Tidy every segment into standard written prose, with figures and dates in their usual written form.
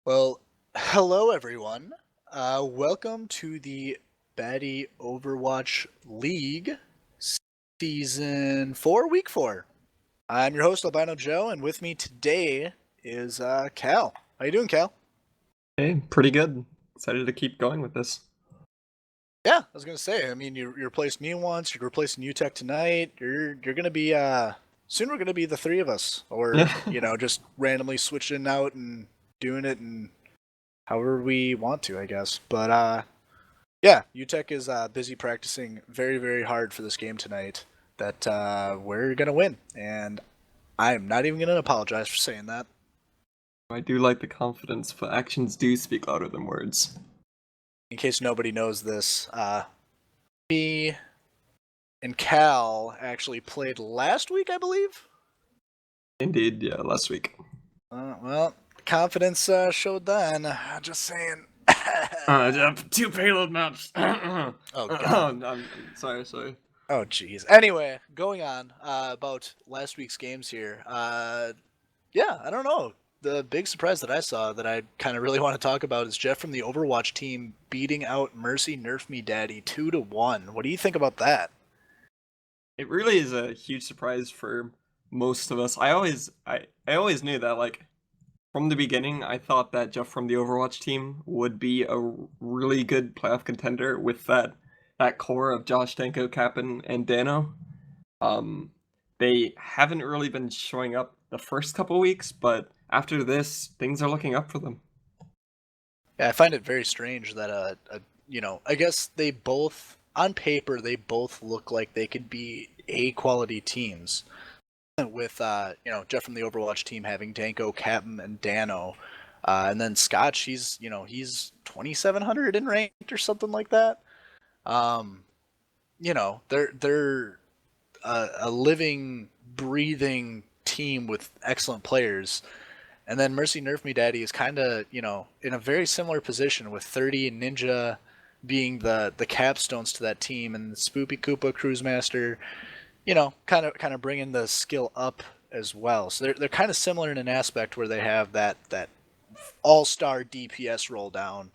Well, hello everyone. Welcome to the Batty Overwatch League Season 4, Week 4. I'm your host, Albino Joe, and with me today is Cal. How you doing, Cal? Hey, pretty good. Excited to keep going with this. Yeah, I was gonna say. I mean, you replaced me once. You're replacing UTech tonight. You're gonna be soon. We're gonna be the three of us, or just randomly switching out and doing it and however we want to, I guess. But yeah, UTech is busy practicing very, very hard for this game tonight that we're going to win. And I'm not even going to apologize for saying that. I do like the confidence, but actions do speak louder than words. In case nobody knows this, me and Cal actually played last week, I believe. Indeed, yeah, last week. Well, confidence showed then. Just saying. Two payload maps. Oh, God. I'm sorry. Oh, jeez. Anyway, going on about last week's games here. Yeah, I don't know. The big surprise that I saw that I kind of really want to talk about is Jeff from the Overwatch team beating out Mercy Nerf Me Daddy 2-1. What do you think about that? It really is a huge surprise for most of us. I always knew that, like, from the beginning, I thought that Jeff from the Overwatch team would be a really good playoff contender with that core of Josh, Danko, Kappen, and Dano. Um, they haven't really been showing up the first couple weeks, but after this, things are looking up for them. Yeah, I find it very strange that I guess they both on paper they both look like they could be A quality teams. With Jeff from the Overwatch team having Danko, Captain, and Dano, and then Scotch, he's 2,700 in ranked or something like that. Um, they're a living, breathing team with excellent players. And then Mercy Nerf Me Daddy is kind of, in a very similar position with 30 and Ninja being the capstones to that team, and Spoopy Koopa, Cruise Master, kind of bringing the skill up as well. So they're kind of similar in an aspect where they have that all-star DPS roll down,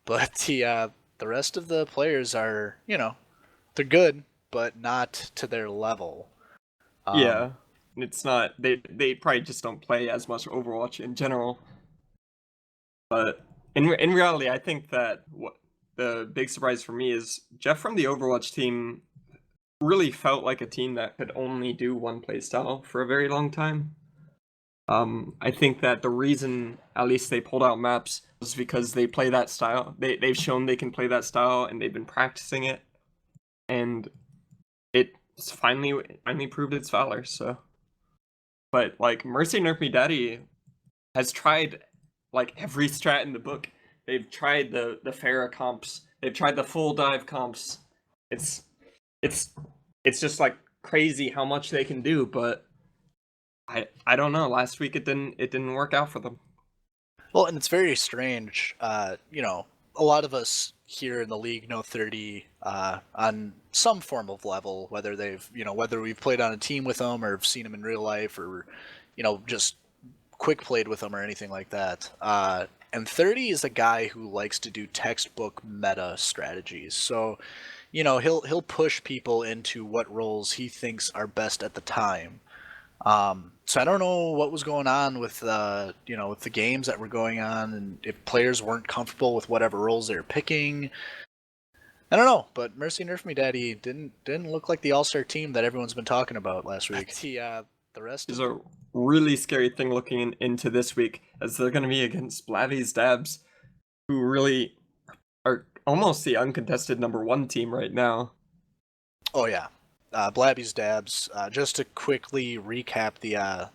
but the rest of the players are, they're good, but not to their level. Um, Yeah, it's not they probably just don't play as much Overwatch in general. But in reality, I think that what the big surprise for me is Jeff from the Overwatch team really felt like a team that could only do one playstyle for a very long time. I think that the reason at least they pulled out maps was because they play that style. They've shown they can play that style and they've been practicing it, and it's finally proved its valor. So, but like Mercy Nerf Me Daddy has tried like every strat in the book. They've tried the Pharah comps. They've tried the full dive comps. It's it's it's just like crazy how much they can do, but I don't know. Last week it didn't work out for them. well, and it's very strange. A lot of us here in the league know 30 on some form of level, whether we've played on a team with them or have seen them in real life or, just quick played with them or anything like that. And 30 is a guy who likes to do textbook meta strategies. So, he'll push people into what roles he thinks are best at the time. So I don't know what was going on with with the games that were going on, and if players weren't comfortable with whatever roles they were picking. I don't know, but Mercy Nerf Me Daddy didn't look like the All Star team that everyone's been talking about last week. The rest Is of a really scary thing looking into this week, as they're going to be against Blabby's Dabs, who really are almost the uncontested number one team right now. Oh yeah, Blabby's Dabs. Just to quickly recap the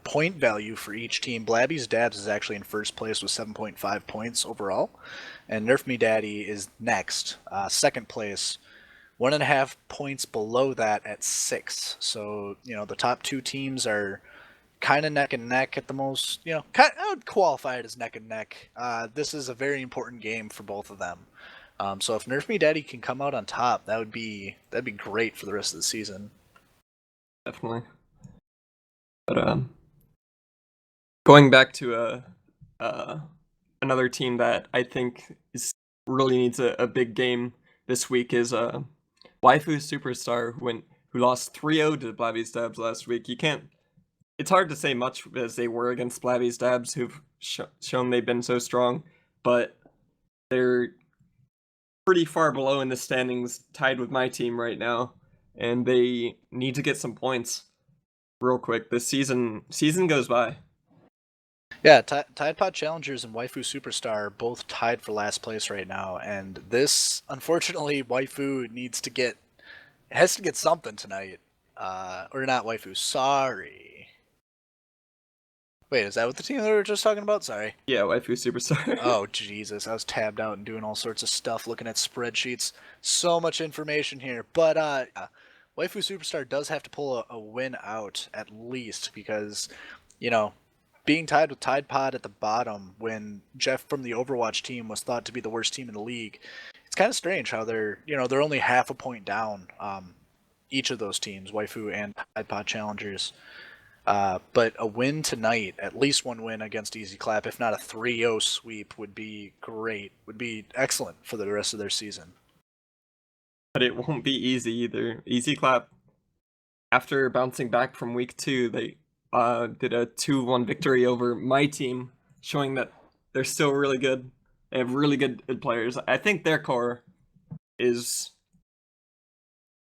point value for each team, Blabby's Dabs is actually in first place with 7.5 points overall, and Nerf Me Daddy is next, second place, 1.5 points below that at 6. So the top two teams are kind of neck and neck at the most. I would qualify it as neck and neck. This is a very important game for both of them. So if Nerf Me Daddy can come out on top, that'd be great for the rest of the season. Definitely. But going back to another team that I think really needs a big game this week is Waifu Superstar, who lost 3-0 to Blabby Stabs last week. It's hard to say much as they were against Blabby Stabs, who've shown they've been so strong, but they're pretty far below in the standings, tied with my team right now, and they need to get some points real quick. This season goes by. Yeah, Tide Pod Challengers and Waifu Superstar are both tied for last place right now, and this, unfortunately, Waifu has to get something tonight. Or not Waifu, sorry. Wait, is that what the team that we were just talking about? Sorry. Yeah, Waifu Superstar. Oh, Jesus. I was tabbed out and doing all sorts of stuff, looking at spreadsheets. So much information here. But Waifu Superstar does have to pull a win out, at least, because, being tied with Tide Pod at the bottom when Jeff from the Overwatch team was thought to be the worst team in the league, it's kind of strange how they're only half a point down, each of those teams, Waifu and Tide Pod Challengers. But a win tonight, at least one win against Easy Clap, if not a 3-0 sweep, would be great. Would be excellent for the rest of their season. But it won't be easy either. Easy Clap, after bouncing back from week 2, they did a 2-1 victory over my team, showing that they're still really good. They have really good players. I think their core is,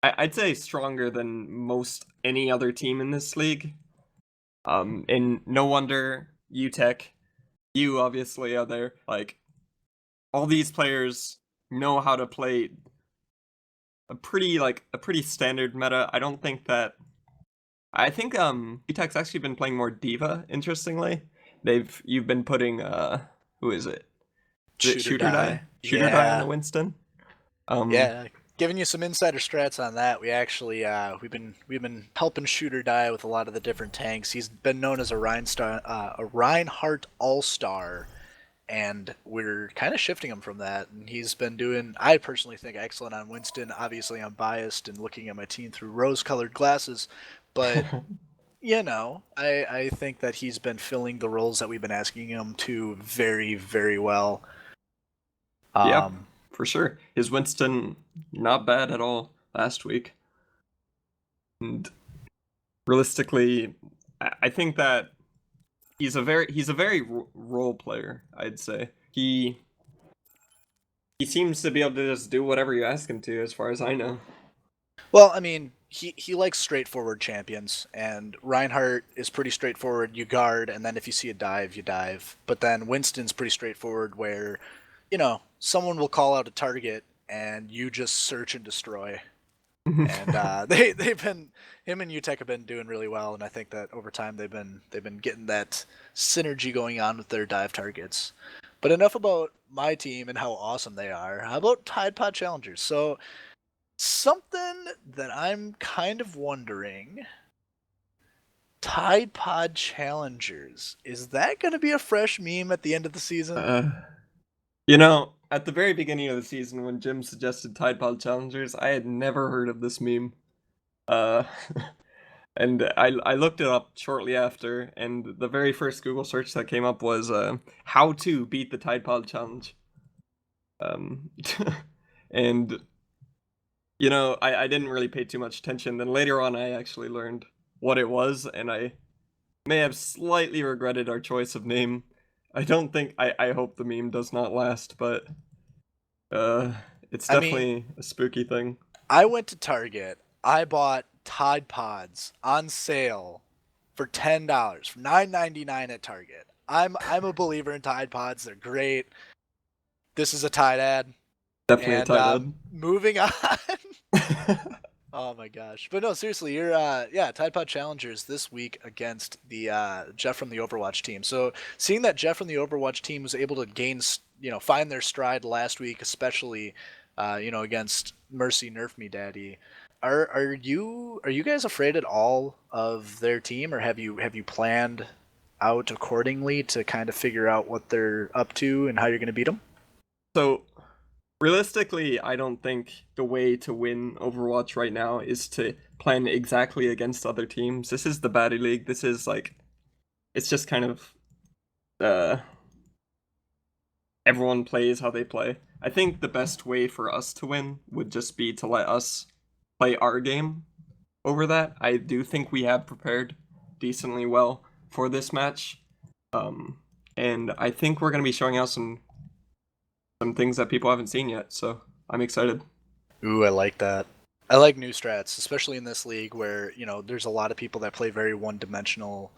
I'd say, stronger than most any other team in this league. And no wonder UTech, you obviously are there. Like, all these players know how to play a pretty standard meta. I think UTech's actually been playing more D.Va, interestingly. You've been putting who is it? Shooter Die on the Winston. Yeah, giving you some insider strats on that. We actually we've been helping Shooter Die with a lot of the different tanks. He's been known as a Reinhardt All-Star, and we're kind of shifting him from that. And he's been doing, I personally think, excellent on Winston. Obviously, I'm biased and looking at my team through rose-colored glasses, but I think that he's been filling the roles that we've been asking him to very, very well. Yeah, for sure. His Winston, not bad at all last week. And realistically, I think that he's a very role player, I'd say. He seems to be able to just do whatever you ask him to, as far as I know. Well, I mean, he likes straightforward champions, and Reinhardt is pretty straightforward. You guard, and then if you see a dive, you dive. But then Winston's pretty straightforward, where someone will call out a target and you just search and destroy. And they've been, him and UTech have been doing really well, and I think that over time they've been getting that synergy going on with their dive targets. But enough about my team and how awesome they are. How about Tide Pod Challengers? So something that I'm kind of wondering, Tide Pod Challengers, is that going to be a fresh meme at the end of the season? At the very beginning of the season, when Jim suggested Tide Pod Challengers, I had never heard of this meme. And I looked it up shortly after, and the very first Google search that came up was how to beat the Tide Pod Challenge. And I didn't really pay too much attention. Then later on, I actually learned what it was, and I may have slightly regretted our choice of name. I hope the meme does not last, but it's definitely a spooky thing. I went to Target. I bought Tide Pods on sale for $10, for $9.99 at Target. I'm a believer in Tide Pods. They're great. This is a Tide ad. Definitely a Tide ad. Moving on. Oh my gosh. But no, seriously, you're Tide Pod Challengers this week against the Jeff from the Overwatch team. So seeing that Jeff from the Overwatch team was able to find their stride last week, especially against Mercy Nerf Me Daddy. Are you guys afraid at all of their team, or have you planned out accordingly to kind of figure out what they're up to and how you're going to beat them? So realistically, I don't think the way to win Overwatch right now is to plan exactly against other teams. This is the Baddie League. This is it's just kind of everyone plays how they play. I think the best way for us to win would just be to let us play our game over that. I do think we have prepared decently well for this match. And I think we're going to be showing out some things that people haven't seen yet, so I'm excited. Ooh, I like that. I like new strats, especially in this league where, there's a lot of people that play very one-dimensional,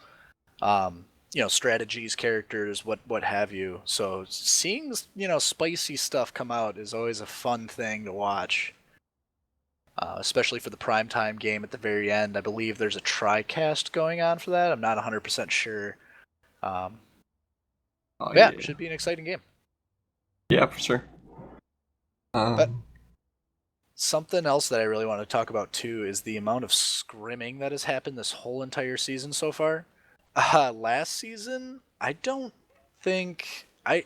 strategies, characters, what have you. So seeing, spicy stuff come out is always a fun thing to watch. Especially for the primetime game at the very end. I believe there's a tri-cast going on for that. I'm not 100% sure. Yeah, should be an exciting game. Yeah, for sure. But something else that I really want to talk about too is the amount of scrimming that has happened this whole entire season so far. Last season, I don't think I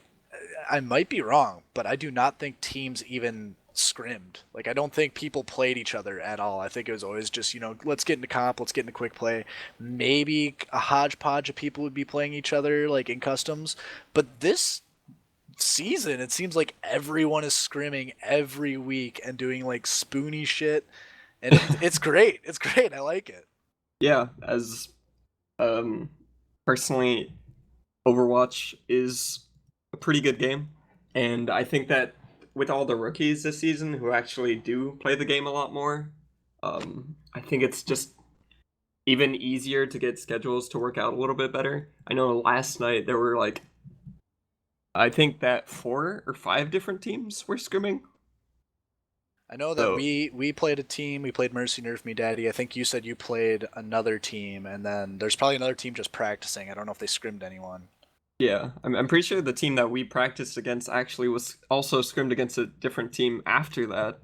might be wrong, but I do not think teams even scrimmed. Like I don't think people played each other at all. I think it was always just, let's get into comp, let's get into quick play. Maybe a hodgepodge of people would be playing each other like in customs, but this season it seems like everyone is scrimming every week and doing like spoony shit, and it's great. It's great. I like it. Yeah, as personally, Overwatch is a pretty good game, and I think that with all the rookies this season who actually do play the game a lot more, I think it's just even easier to get schedules to work out a little bit better. I know last night there were like, I think that 4 or 5 different teams were scrimming. I know that we played a team. We played Mercy Nerf Me Daddy. I think you said you played another team, and then there's probably another team just practicing. I don't know if they scrimmed anyone. Yeah, I'm pretty sure the team that we practiced against actually was also scrimmed against a different team after that.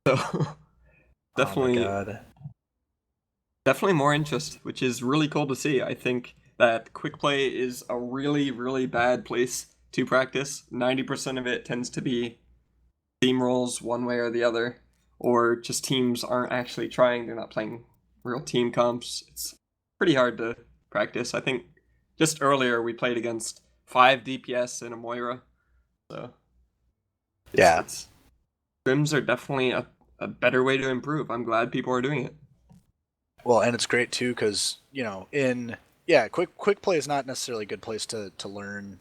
So definitely, oh my God. definitely more interest, which is really cool to see. I think that quick play is a really, really bad place to practice. 90% of it tends to be team roles one way or the other, or just teams aren't actually trying. They're not playing real team comps. It's pretty hard to practice. I think just earlier we played against 5 DPS and a Moira. So yeah, scrims are definitely a better way to improve. I'm glad people are doing it. well, and it's great too because quick play is not necessarily a good place to learn.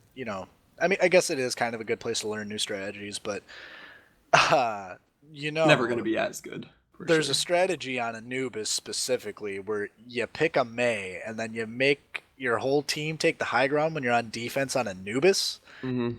I mean, I guess it is kind of a good place to learn new strategies, but Never going to be as good. There's a strategy on Anubis specifically where you pick a Mei and then you make your whole team take the high ground when you're on defense on Anubis. Mm-hmm.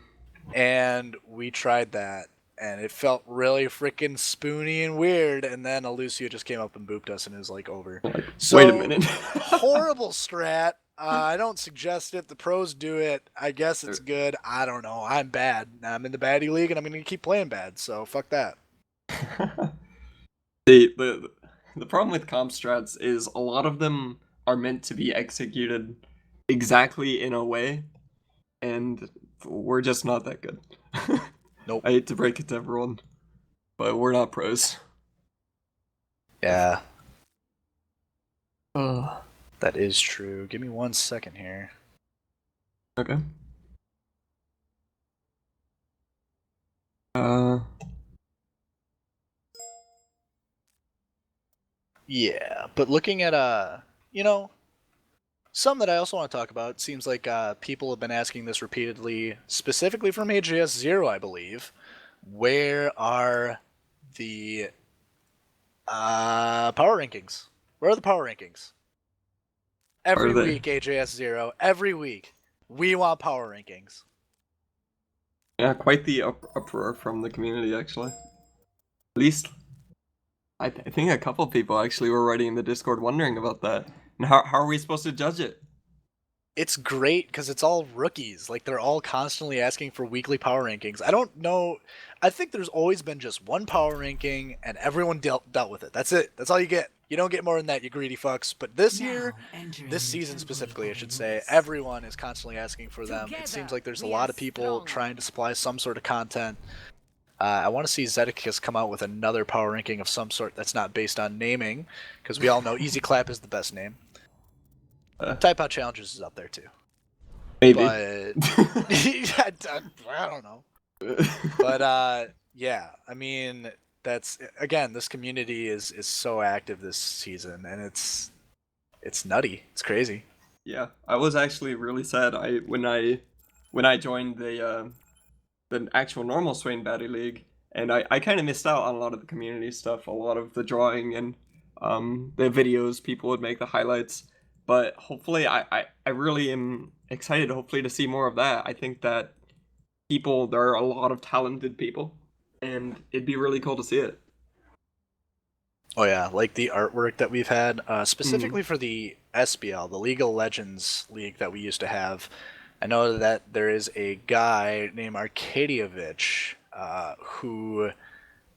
And we tried that, and it felt really freaking spoony and weird. And then Alucia just came up and booped us, and it was like over. So, wait a minute. horrible strat. I don't suggest it. The pros do it. I guess it's good. I don't know. I'm bad. I'm in the baddie league, and I'm going to keep playing bad. So fuck that. The problem with comp strats is a lot of them are meant to be executed exactly in a way, and we're just not that good. Nope. I hate to break it to everyone, but we're not pros. Yeah. Oh, that is true. Give me 1 second here. Okay. Yeah, but looking at some that I also want to talk about. It seems like people have been asking this repeatedly, specifically from AJS0, I believe. Where are the power rankings? Where are the power rankings? Every week, AJS0. Every week, we want power rankings. Yeah, quite the uproar from the community, actually. At least, I think a couple people actually were writing in the Discord wondering about that. And how are we supposed to judge it? It's great because it's all rookies. Like, they're all constantly asking for weekly power rankings. I don't know. I think there's always been just one power ranking, and everyone dealt with it. That's it. That's all you get. You don't get more than that, you greedy fucks. But this year, this season specifically, I should say, everyone is constantly asking for them. It seems like there's a lot of people trying to supply some sort of content. I want to see Zedekias come out with another power ranking of some sort that's not based on naming, because we all know Easy Clap is the best name. Type Out Challenges is up there too. Maybe. but I don't know. But yeah, I mean, that's again, this community is so active this season, and it's nutty. It's crazy. Yeah, I was actually really sad. When I joined the actual normal Swain Batty League, and I kind of missed out on a lot of the community stuff, a lot of the drawing and the videos people would make, the highlights. But hopefully, I really am excited, hopefully, to see more of that. I think that there are a lot of talented people, and it'd be really cool to see it. Oh yeah, like the artwork that we've had, Mm. specifically for the SBL, the League of Legends league that we used to have. I know that there is a guy named Arkadievich who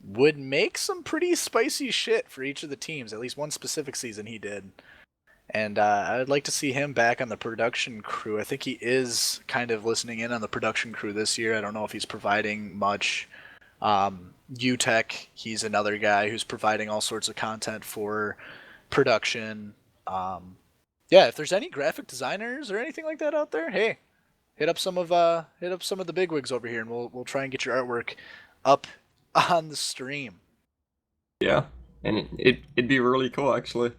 would make some pretty spicy shit for each of the teams. At least one specific season he did. And I'd like to see him back on the production crew. I think he is kind of listening in on the production crew this year. I don't know if he's providing much. UTech, he's another guy who's providing all sorts of content for production. Yeah, if there's any graphic designers or anything like that out there, hey, hit up some of the bigwigs over here, and we'll try and get your artwork up on the stream. Yeah, and it'd be really cool actually,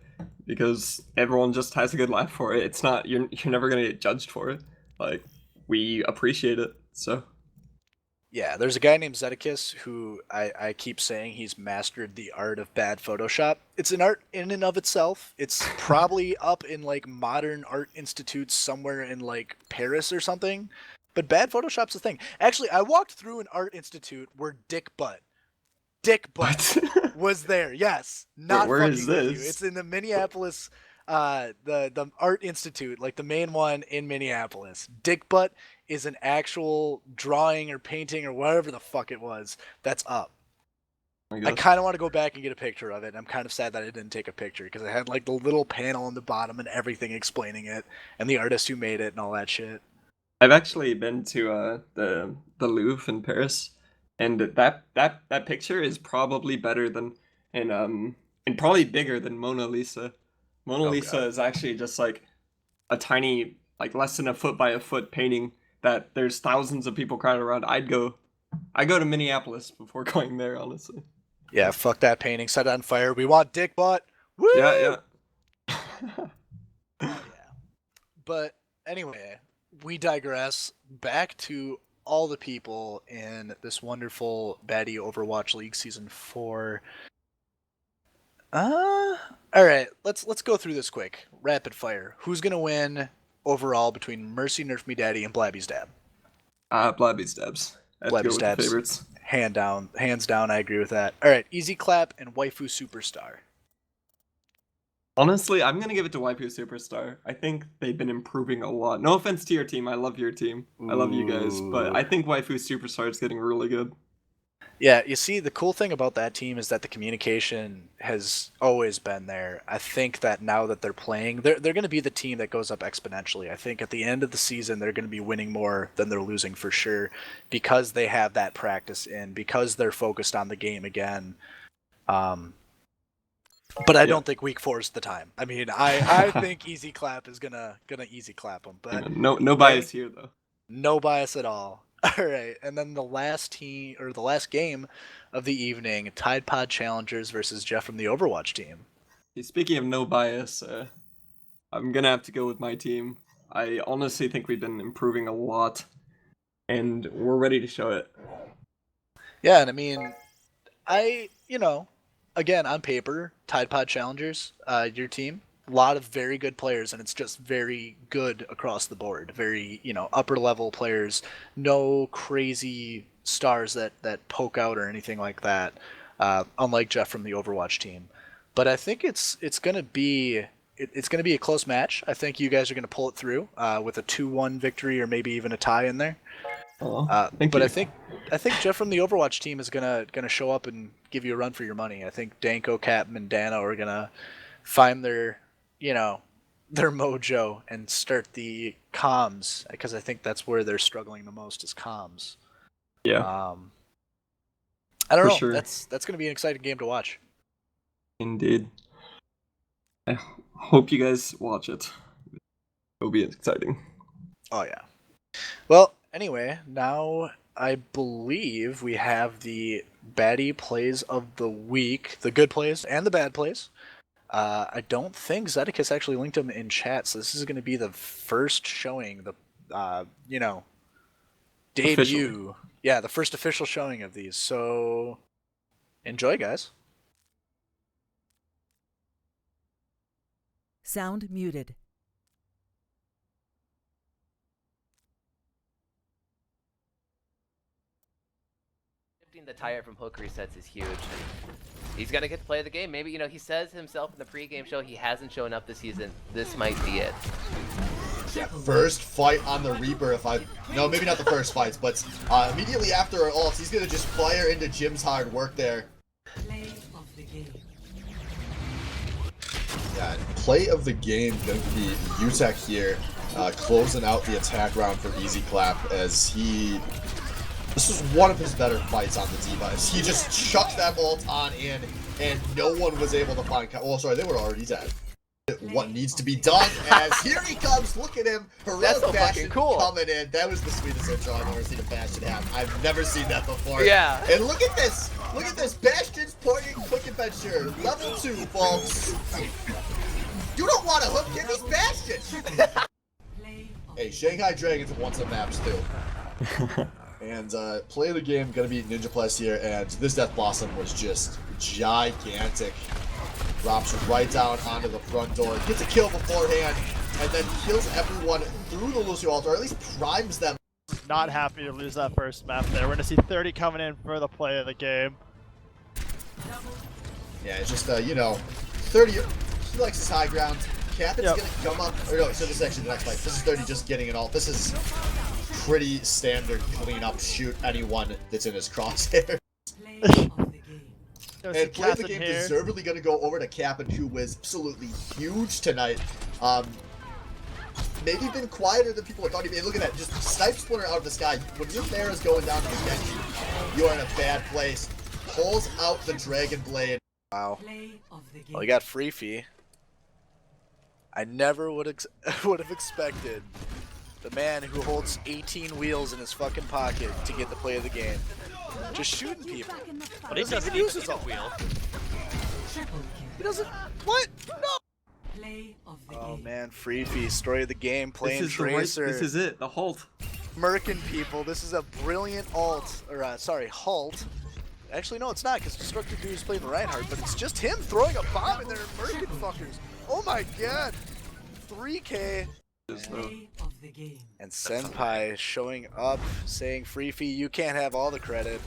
because everyone just has a good laugh for it. It's not you're never gonna get judged for it. Like we appreciate it. So Yeah, there's a guy named Zedekiss who I keep saying he's mastered the art of bad Photoshop. It's an art in and of itself. It's probably up in like modern art institutes somewhere in like Paris or something. But bad Photoshop's a thing. Actually, I walked through an art institute where Dick Butt what? was there. Yes, where not where is fucking with you. this? It's in the Minneapolis, the Art Institute, like the main one in Minneapolis. Dick Butt is an actual drawing or painting or whatever the fuck it was that's up. Oh my I gosh. kind of want to go back and get a picture of it. I'm kind of sad that I didn't take a picture because I had like the little panel on the bottom and everything explaining it and the artist who made it and all that shit. I've actually been to the Louvre in Paris, and that picture is probably better than and probably bigger than Mona Lisa. Mona Oh Lisa god. is actually just like a tiny, like less than a foot by a foot painting that there's thousands of people crowded around. I go to Minneapolis before going there, honestly. Yeah, fuck that painting. Set it on fire. We want Dick Butt. Yeah, Woo! yeah. Oh yeah. But anyway, we digress. Back to all the people in this wonderful Baddie Overwatch League Season 4. All right, let's go through this quick. Rapid fire. Who's gonna win overall between Mercy Nerf Me Daddy and Blabby's Dad? Blabby stabs. I have to go Blabby's with the Dad's favorites. hands down. I agree with that. All right, Easy Clap and Waifu Superstar. Honestly, I'm gonna give it to Waifu Superstar. I think they've been improving a lot. No offense to your team, I love your team. I love you guys, but Ooh. I think Waifu Superstar is getting really good. Yeah, you see, the cool thing about that team is that the communication has always been there. I think that now that they're playing, they're going to be the team that goes up exponentially. I think at the end of the season, they're going to be winning more than they're losing for sure because they have that practice in, because they're focused on the game again. But I Yeah. don't think week 4 is the time. I mean, I think Easy Clap is gonna easy clap them, but No hey, bias here though. no bias at all. All right, and then the last team or the last game of the evening, Tide Pod Challengers versus Jeff from the Overwatch team. Speaking of no bias, I'm gonna have to go with my team. I honestly think we've been improving a lot, and we're ready to show it. Yeah, and I mean, again on paper, Tide Pod Challengers, your team, a lot of very good players, and it's just very good across the board. Very upper level players, no crazy stars that poke out or anything like that. Unlike Jeff from the Overwatch team, but I think it's gonna be. It's going to be a close match. I think you guys are going to pull it through with a 2-1 victory or maybe even a tie in there. Oh, thank But you. I think Jeff from the Overwatch team is gonna show up and give you a run for your money. I think Danko, Captain, and Dana are gonna find you know, their mojo and start the comms because I think that's where they're struggling the most is comms. Yeah, Um, I don't for know. sure. That's gonna be an exciting game to watch. Indeed. I hope you guys watch it. It'll be exciting. Oh yeah. Well, anyway, now I believe we have the baddie plays of the week, the good plays and the bad plays. I don't think Zedicus actually linked them in chat, so this is going to be the first showing, the debut. Officially. Yeah, the first official showing of these. So enjoy, guys. Sound muted. Shifting the tire from hook resets is huge. He's gonna get to play the game. Maybe, he says himself in the pregame show he hasn't shown up this season. This might be it. Yeah, first fight on the Reaper. No, maybe not the first fights, but immediately after our ults, he's gonna just fire into Jim's hard work there. Yeah, play of the game going to be Utek here, closing out the attack round for Easy Clap as this was one of his better fights on the D-Vice. He just chucked that ult on in, and no one was able to find. Oh, sorry, they were already dead. What needs to be done? As here he comes! Look at him! Heroic so Bastion cool. coming in. That was the sweetest intro I've ever seen a Bastion have. I've never seen that before. Yeah. And look at this! Look at this! Bastion's pointing quick adventure. Level 2, folks. You don't want to hook him, he's Bastion! Hey, Shanghai Dragons won some maps too. And play of the game gonna be Ninja Plus here, and this Death Blossom was just gigantic. Drops right down onto the front door, gets a kill beforehand, and then kills everyone through the Lucio ult, or at least primes them. Not happy to lose that first map there. We're gonna see 30 coming in for the play of the game. Yeah, it's just 30. He likes his high ground. Captain's gonna come up. Or no, so this is actually the next fight. This is 30 just getting it all. This is pretty standard clean up, shoot anyone that's in his crosshair. And play of the game deservedly going to go over to Captain, who was absolutely huge tonight. Maybe been quieter than people thought he'd be. Look at that, just snipe splinter out of the sky. When your Pharah's going down to the Genji, you are in a bad place. Pulls out the Dragon Blade. Wow. Well, he got free fee. I never would have expected the man who holds 18 wheels in his fucking pocket to get the play of the game. Just shooting people. But he doesn't use his wheel. He doesn't. What? No. Oh man, free fee, story of the game, playing Tracer. This is it, the halt. Murking people. This is a brilliant alt, or halt. Actually, no, it's not, because Destructive Dude's playing the Reinhardt, but it's just him throwing a bomb in there and murking fuckers. Oh my god. 3K. And Senpai showing up, saying free fee, you can't have all the credit.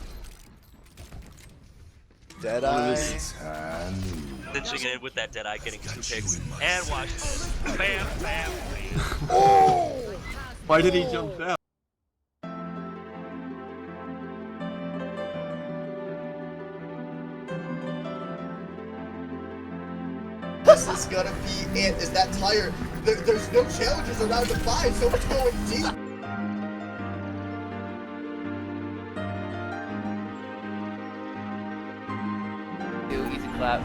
Deadeye. Cinching it with that Deadeye, getting 2 picks, and watch this. Bam, bam, bam. Oh! Why did he jump down? This is gonna be it. Is that tire? There's no challenges around the 5, so it's going deep. Easy Clap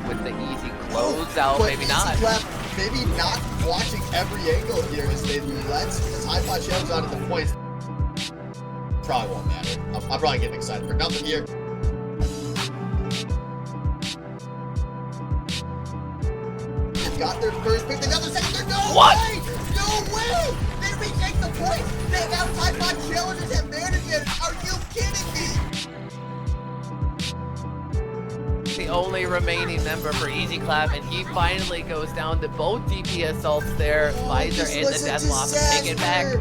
with the easy closeout, But maybe Easy not. Clap, maybe not watching every angle here as they let this high pot challenge out of the points. Probably won't matter. I'm probably getting excited for nothing here. Got their first pick, they got their second, no way! No way! They retake the point! They now Tide Pod challengers have managed it! Are you kidding me? The only remaining member for Easy Clap, and he finally goes down to both DPS ults there. Visor and the Death Blossom take it back.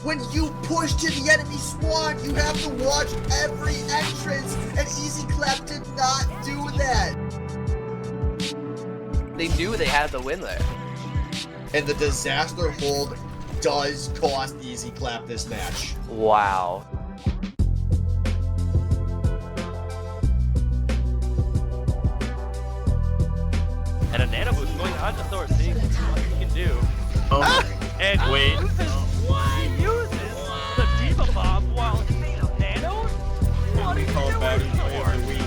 When you push to the enemy spawn, you have to watch every entrance, and Easy Clap did not do that. They knew they had the win there. And the disaster hold does cost Easy Clap this match. Wow. And a nano boost going on to Thor, seeing what he can do. And Wait. he uses the Diva Bomb while nano? What are you Called doing back play for? of the week.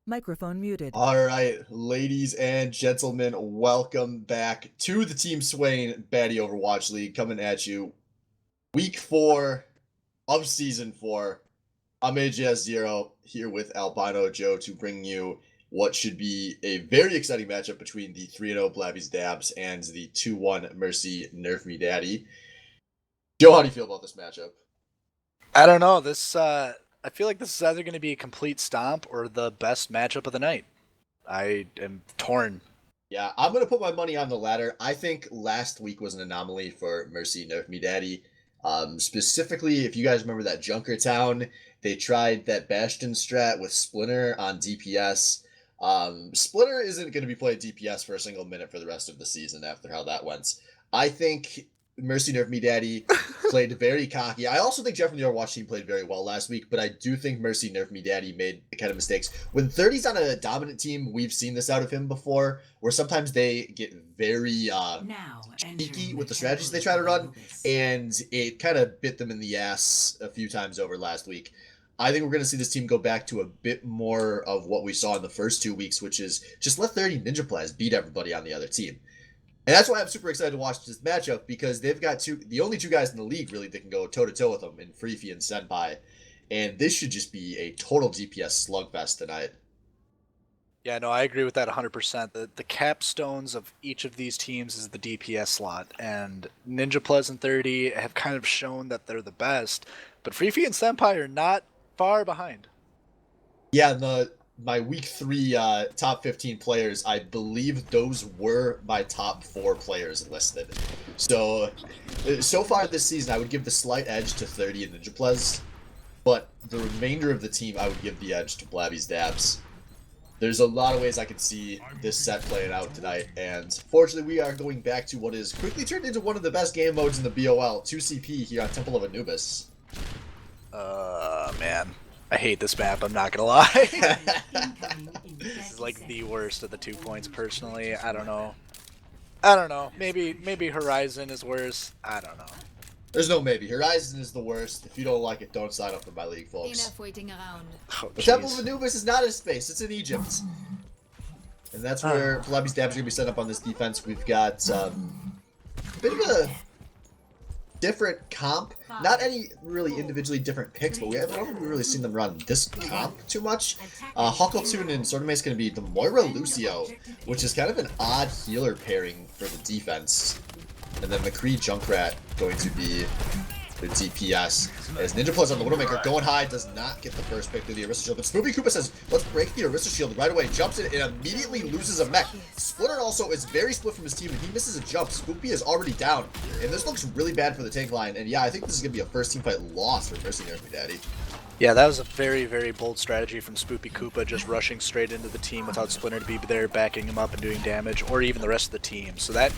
Microphone muted. All right, ladies and gentlemen, welcome back to the Team Swain Baddie Overwatch League, coming at you week 4 of season 4. I'm AJS0 here with Albino Joe to bring you what should be a very exciting matchup between the 3-0 Blabby's Dabs and the 2-1 Mercy Nerf Me Daddy. Joe, how do you feel about this matchup? I don't know. I feel like this is either going to be a complete stomp or the best matchup of the night. I am torn. Yeah, I'm going to put my money on the latter. I think last week was an anomaly for Mercy Nerf Me Daddy. Specifically, if you guys remember that Junkertown, they tried that Bastion strat with Splinter on DPS. Splinter isn't going to be playing DPS for a single minute for the rest of the season after how that went. I think Mercy Nerf Me Daddy played very cocky. I also think Jeff from the Overwatch team played very well last week, but I do think Mercy Nerf Me Daddy made the kind of mistakes. When 30's on a dominant team, we've seen this out of him before, where sometimes they get very cheeky with the strategies they try to run, and it kind of bit them in the ass a few times over last week. I think we're going to see this team go back to a bit more of what we saw in the first 2 weeks, which is just let 30 Ninja Plas beat everybody on the other team. And that's why I'm super excited to watch this matchup, because they've got the only two guys in the league really that can go toe-to-toe with them in Freefy and Senpai. And this should just be a total DPS slugfest tonight. Yeah, no, I agree with that 100%. The capstones of each of these teams is the DPS slot, and Ninja Plas and 30 have kind of shown that they're the best, but Freefy and Senpai are not far behind. Yeah, my week 3 top 15 players, I believe those were my top 4 players listed. So far this season, I would give the slight edge to 30 and Ninja Plas, but the remainder of the team, I would give the edge to Blabby's Dabs. There's a lot of ways I can see this set playing out tonight, and fortunately we are going back to what is quickly turned into one of the best game modes in the BOL, 2CP here on Temple of Anubis. Man. I hate this map, I'm not gonna lie. This is like the worst of the 2 points personally. I don't know. Maybe Horizon is worse. I don't know. There's no maybe. Horizon is the worst. If you don't like it, don't sign up for my league, folks. Enough waiting around. Oh, The Temple of Anubis is not in space, it's in Egypt. And that's where Blabby's Dabs are going to be set up on this defense. We've got a bit of a different comp. Not any really individually different picks, but I don't think we've really seen them run this comp too much. Huckletune and Swordmate is going to be the Moira Lucio, which is kind of an odd healer pairing for the defense. And then McCree Junkrat going to be the DPS. As Ninja Plas on the Widowmaker going high, does not get the first pick through the Arista Shield. But Spoopy Koopa says, let's break the Arista Shield right away. Jumps in and immediately loses a mech. Splinter also is very split from his team, and he misses a jump. Spoopy is already down. And this looks really bad for the tank line. And yeah, I think this is going to be a first team fight loss for Mercy Nerf Me Daddy. Yeah, that was a very, very bold strategy from Spoopy Koopa, just rushing straight into the team without Splinter to be there, backing him up and doing damage, or even the rest of the team. So that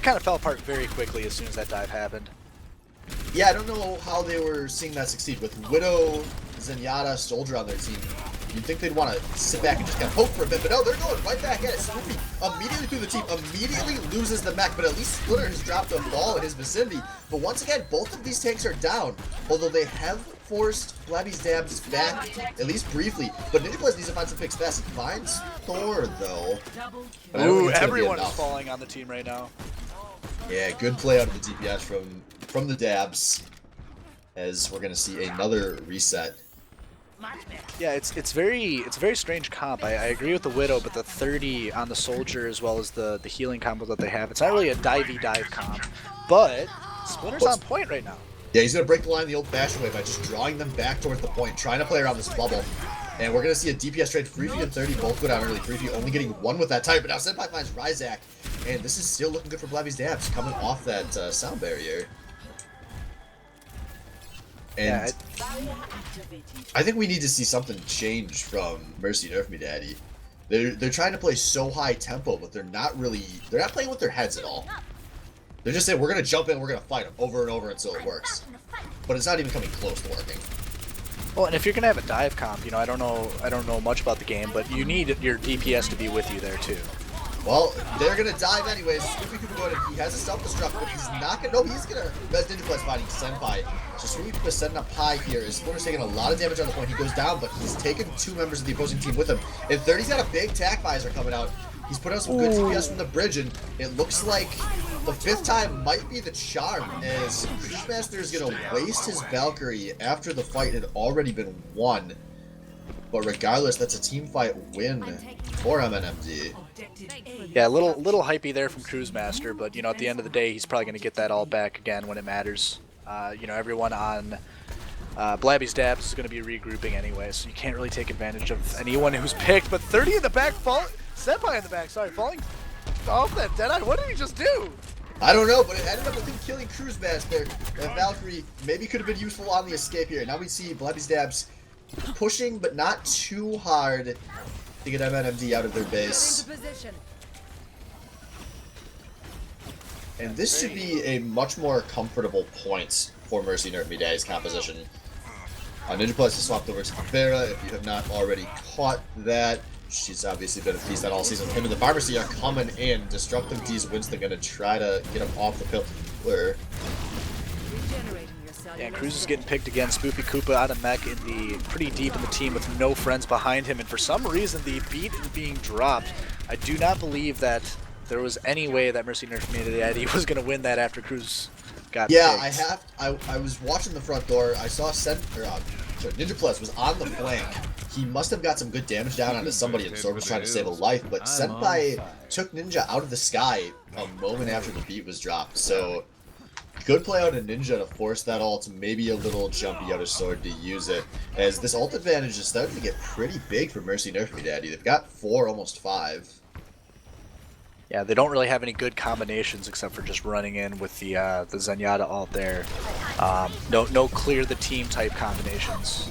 kind of fell apart very quickly as soon as that dive happened. Yeah, I don't know how they were seeing that succeed. With Widow, Zenyatta, Soldier on their team, you'd think they'd want to sit back and just kind of poke for a bit, but no, they're going right back at it. Spoopy immediately through the team, immediately loses the mech, but at least Splinter has dropped a ball in his vicinity. But once again, both of these tanks are down, although they have forced Blabby's Dabs back, at least briefly. But Ninja Plas needs to find some picks fast. He finds Thor, though. Ooh, everyone is falling on the team right now. Yeah, good play out of the DPS from the Dabs, as we're gonna see another reset. Yeah, it's a very strange comp. I agree with the Widow, but the 30 on the Soldier as well as the healing combo that they have, it's not really a dive comp, but Splinter's on point right now. Yeah, he's gonna break the line the old-fashioned way by just drawing them back towards the point, trying to play around this bubble. And we're gonna see a DPS trade. Freefy and 30 both go down early. Freefy only getting 1 with that time, but now Senpai finds Ryzak, and this is still looking good for Blabby's Dabs, coming off that sound barrier. And I think we need to see something change from Mercy Nerf Me Daddy. They're trying to play so high tempo, but they're not playing with their heads at all. They're just saying, we're gonna jump in, we're gonna fight them over and over until it works. But it's not even coming close to working. Well, and if you're gonna have a dive comp, I don't know much about the game, but you need your DPS to be with you there too. Well, they're gonna dive anyways. Spoopy Koopa going in. He has a self-destruct, but he's not gonna. No, he's gonna. That's Ninja Plus fighting Senpai. So Spoopy Koopa setting up high here. His Splinter's taking a lot of damage on the point. He goes down, but he's taken 2 members of the opposing team with him. And 30's got a big tack visor coming out. He's put out some good DPS from the bridge, and it looks like the 5th time might be the charm, as Cruisemaster is gonna waste his Valkyrie after the fight had already been won. But regardless, that's a team fight win for MNMD. Yeah, a little hypey there from Cruisemaster, but you know, at the end of the day, he's probably going to get that all back again when it matters. You know, everyone on Blabby's Dabs is going to be regrouping anyway, so you can't really take advantage of anyone who's picked. But 30 in the back, Senpai in the back, sorry, falling off that Deadeye. What did he just do? I don't know, but it ended up with him killing Cruisemaster. That Valkyrie maybe could have been useful on the escape here. Now we see Blabby's Dabs pushing, but not too hard to get MNMD out of their base. And this should be a much more comfortable point for Mercy Nerf Me Daddy's composition. Ninja Plus has swapped over to Vera. If you have not already caught that, she's obviously been a feast on all season. Him and the Pharmacy are coming in. Destructive D's Winston gonna try to get him off the pillar. Yeah, Cruz is getting picked again. Spoopy Koopa out of mech pretty deep in the team with no friends behind him, and for some reason the beat is being dropped. I do not believe that there was any way that Mercy Nerf Me Daddy was going to win that after Cruz got picked. I was watching the front door. I saw Ninja Plus was on the flank. He must have got some good damage down onto somebody, and Sword was trying to save a life, but Senpai took Ninja out of the sky a moment after the beat was dropped, so good play out of Ninja to force that ult, maybe a little jumpy out of Sword to use it, as this ult advantage is starting to get pretty big for Mercy Nerf Me Daddy. They've got 4, almost 5. Yeah, they don't really have any good combinations except for just running in with the Zenyatta ult there. No clear the team type combinations.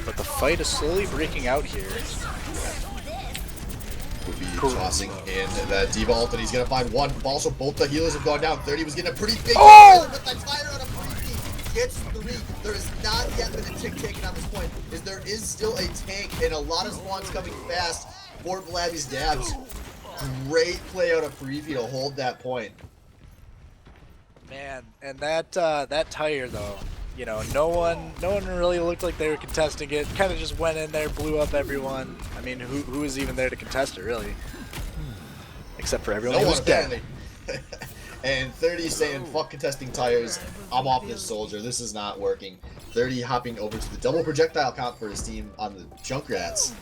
But the fight is slowly breaking out here. Will be tossing in that D.Va ult, and he's gonna find one. Also, both the healers have gone down. 30 was getting a pretty big with the tire on a free gets 3. There has not yet been a tick taken on this point, as there is still a tank and a lot of spawns coming fast for Blabby's Dabs. Great play out of Freevee to hold that point. Man, and that tire though, you know, no one really looked like they were contesting it. Kind of just went in there, blew up everyone. I mean, who was even there to contest it, really? Except for everyone who was dead. And 30 saying, fuck contesting tires, I'm off this soldier, this is not working. 30 hopping over to the double projectile count for his team on the Junkrats.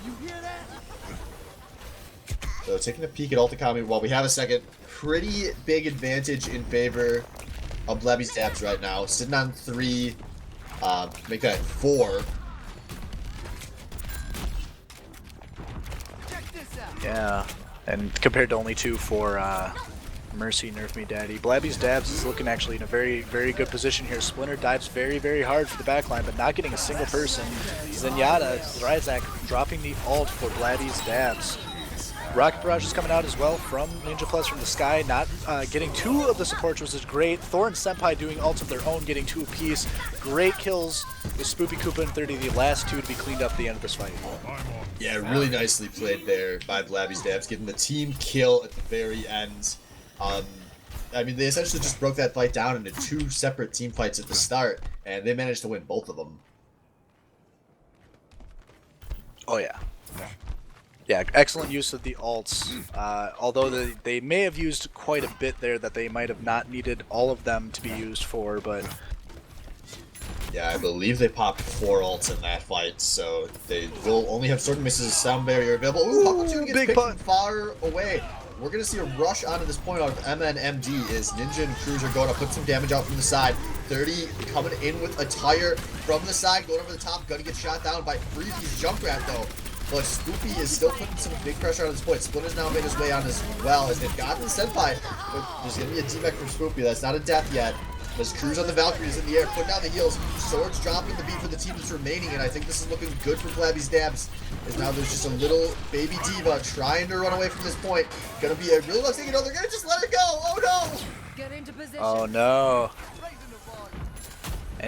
So taking a peek at Ulticami while we have a second. Pretty big advantage in favor of Blabby's Dabs right now. Sitting on 3, make that 4. Yeah, and compared to only 2 for Mercy Nerf Me Daddy. Blabby's Dabs is looking actually in a very, very good position here. Splinter dives very, very hard for the backline, but not getting a single person. Zenyatta, Ryzak dropping the ult for Blabby's Dabs. Rocket Barrage is coming out as well from Ninja Plus from the sky, not getting 2 of the supports, which is great. Thor and Senpai doing ults of their own, getting 2 apiece. Great kills with Spoopy Koopa and 30, the last 2 to be cleaned up at the end of this fight. Yeah, really nicely played there by Blabby's Dabs, getting the team kill at the very end. I mean, they essentially just broke that fight down into 2 separate team fights at the start, and they managed to win both of them. Oh yeah. Yeah, excellent use of the ults, although they may have used quite a bit there that they might have not needed all of them to be used for, but... Yeah, I believe they popped 4 ults in that fight, so they will only have certain misses, sound barrier available. Ooh, Huckleton gets picked from far away. We're going to see a rush onto this point out of MNMD as Ninja and Cruz are going to put some damage out from the side. 30 coming in with a tire from the side, going over the top, going to get shot down by Freeze's Junkrat though. But Spoopy is still putting some big pressure on this point. Splinter's now made his way on as well as they've gotten the Senpai. But there's going to be a D-Mech from Spoopy. That's not a death yet. There's Cruz on the Valkyries in the air, putting down the heals. Swords dropping the beat for the team that's remaining, and I think this is looking good for Blabby's Dabs. As now there's just a little baby D.Va trying to run away from this point. Gonna be a really lucky thing, you know, they're gonna just let her go. Oh no! Oh no.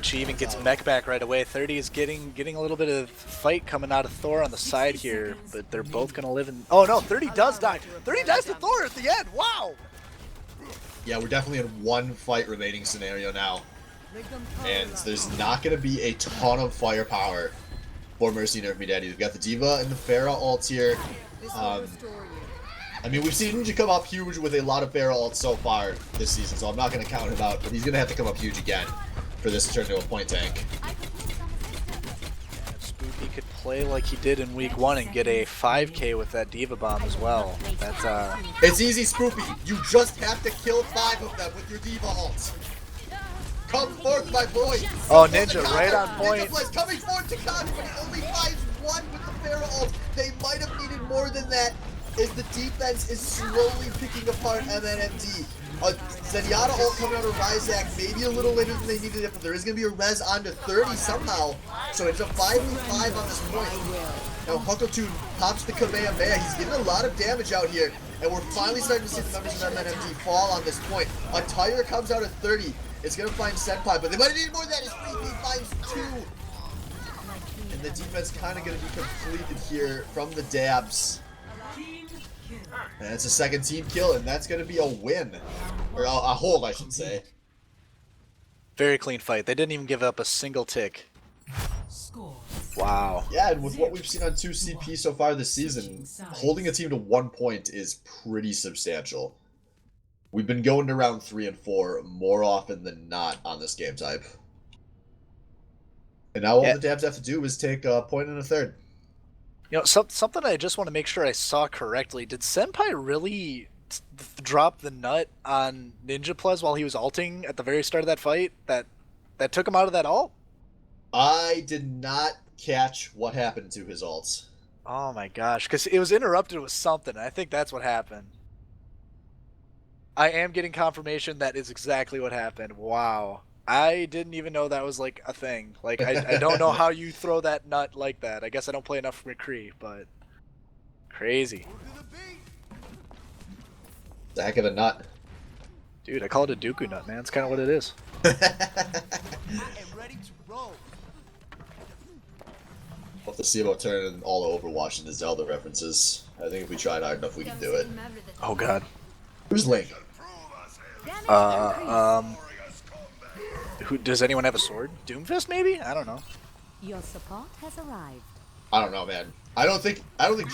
And she even gets mech back right away. 30 is getting a little bit of fight coming out of Thor on the side here, but they're both gonna live in. Oh no, 30 does die. 30 dies to Thor at the end. Wow. Yeah, we're definitely in one fight remaining scenario now, and there's not gonna be a ton of firepower for Mercy Nerf Me Daddy. We've got the D.Va and the Pharah ults here. I mean, we've seen Ninja come up huge with a lot of Pharah ults so far this season, so I'm not gonna count him out, but he's gonna have to come up huge again for this to turn into a point tank. Spoopy could play like he did in week 1 and get a 5k with that D.Va bomb as well. That's It's easy, Spoopy. You just have to kill 5 of them with your D.Va ults. Come forth, my boy. Oh, Ninja, right on point. Ninja Blaze coming forth to counter, but he only finds 1 with the Pharah ult. They might have needed more than that, as the defense is slowly picking apart MNMD. Zenyatta ult coming out of Ryzak, maybe a little later than they needed it, but there is going to be a res onto 30 somehow. So it's a 5v5 on this point. Now Huckletune pops the Kamehameha. He's getting a lot of damage out here, and we're finally starting to see the members of MNMD fall on this point. A tire comes out at 30. It's going to find Senpai, but they might have needed more than that. His 3v finds 2. And the defense kind of going to be completed here from the dabs. And it's a second team kill, and that's going to be a win. Or a hold, I should say. very clean fight. They didn't even give up a single tick. Wow. Yeah, and with what we've seen on 2CP so far this season, holding a team to 1 point is pretty substantial. We've been going to round 3 and 4 more often than not on this game type. And now all the Dabs have to do is take a point and a third. You know, something I just want to make sure I saw correctly. Did Senpai really drop the nut on Ninja Plus while he was ulting at the very start of that fight? That took him out of that ult? I did not catch what happened to his ults. Oh my gosh, because it was interrupted with something. I think that's what happened. I am getting confirmation that is exactly what happened. Wow. I didn't even know that was like a thing. Like, I don't know how you throw that nut like that. I guess I don't play enough McCree, but crazy. It's a heck of a nut. Dude, I call it a Dooku nut, man. It's kind of what it is. We'll have to see about turning all Overwatch into Zelda references. I think if we tried hard enough, we can do it. Oh god. Who's Link? Who does anyone have a sword? Doomfist, maybe? I don't know. Your support has arrived. I don't know, man. I don't think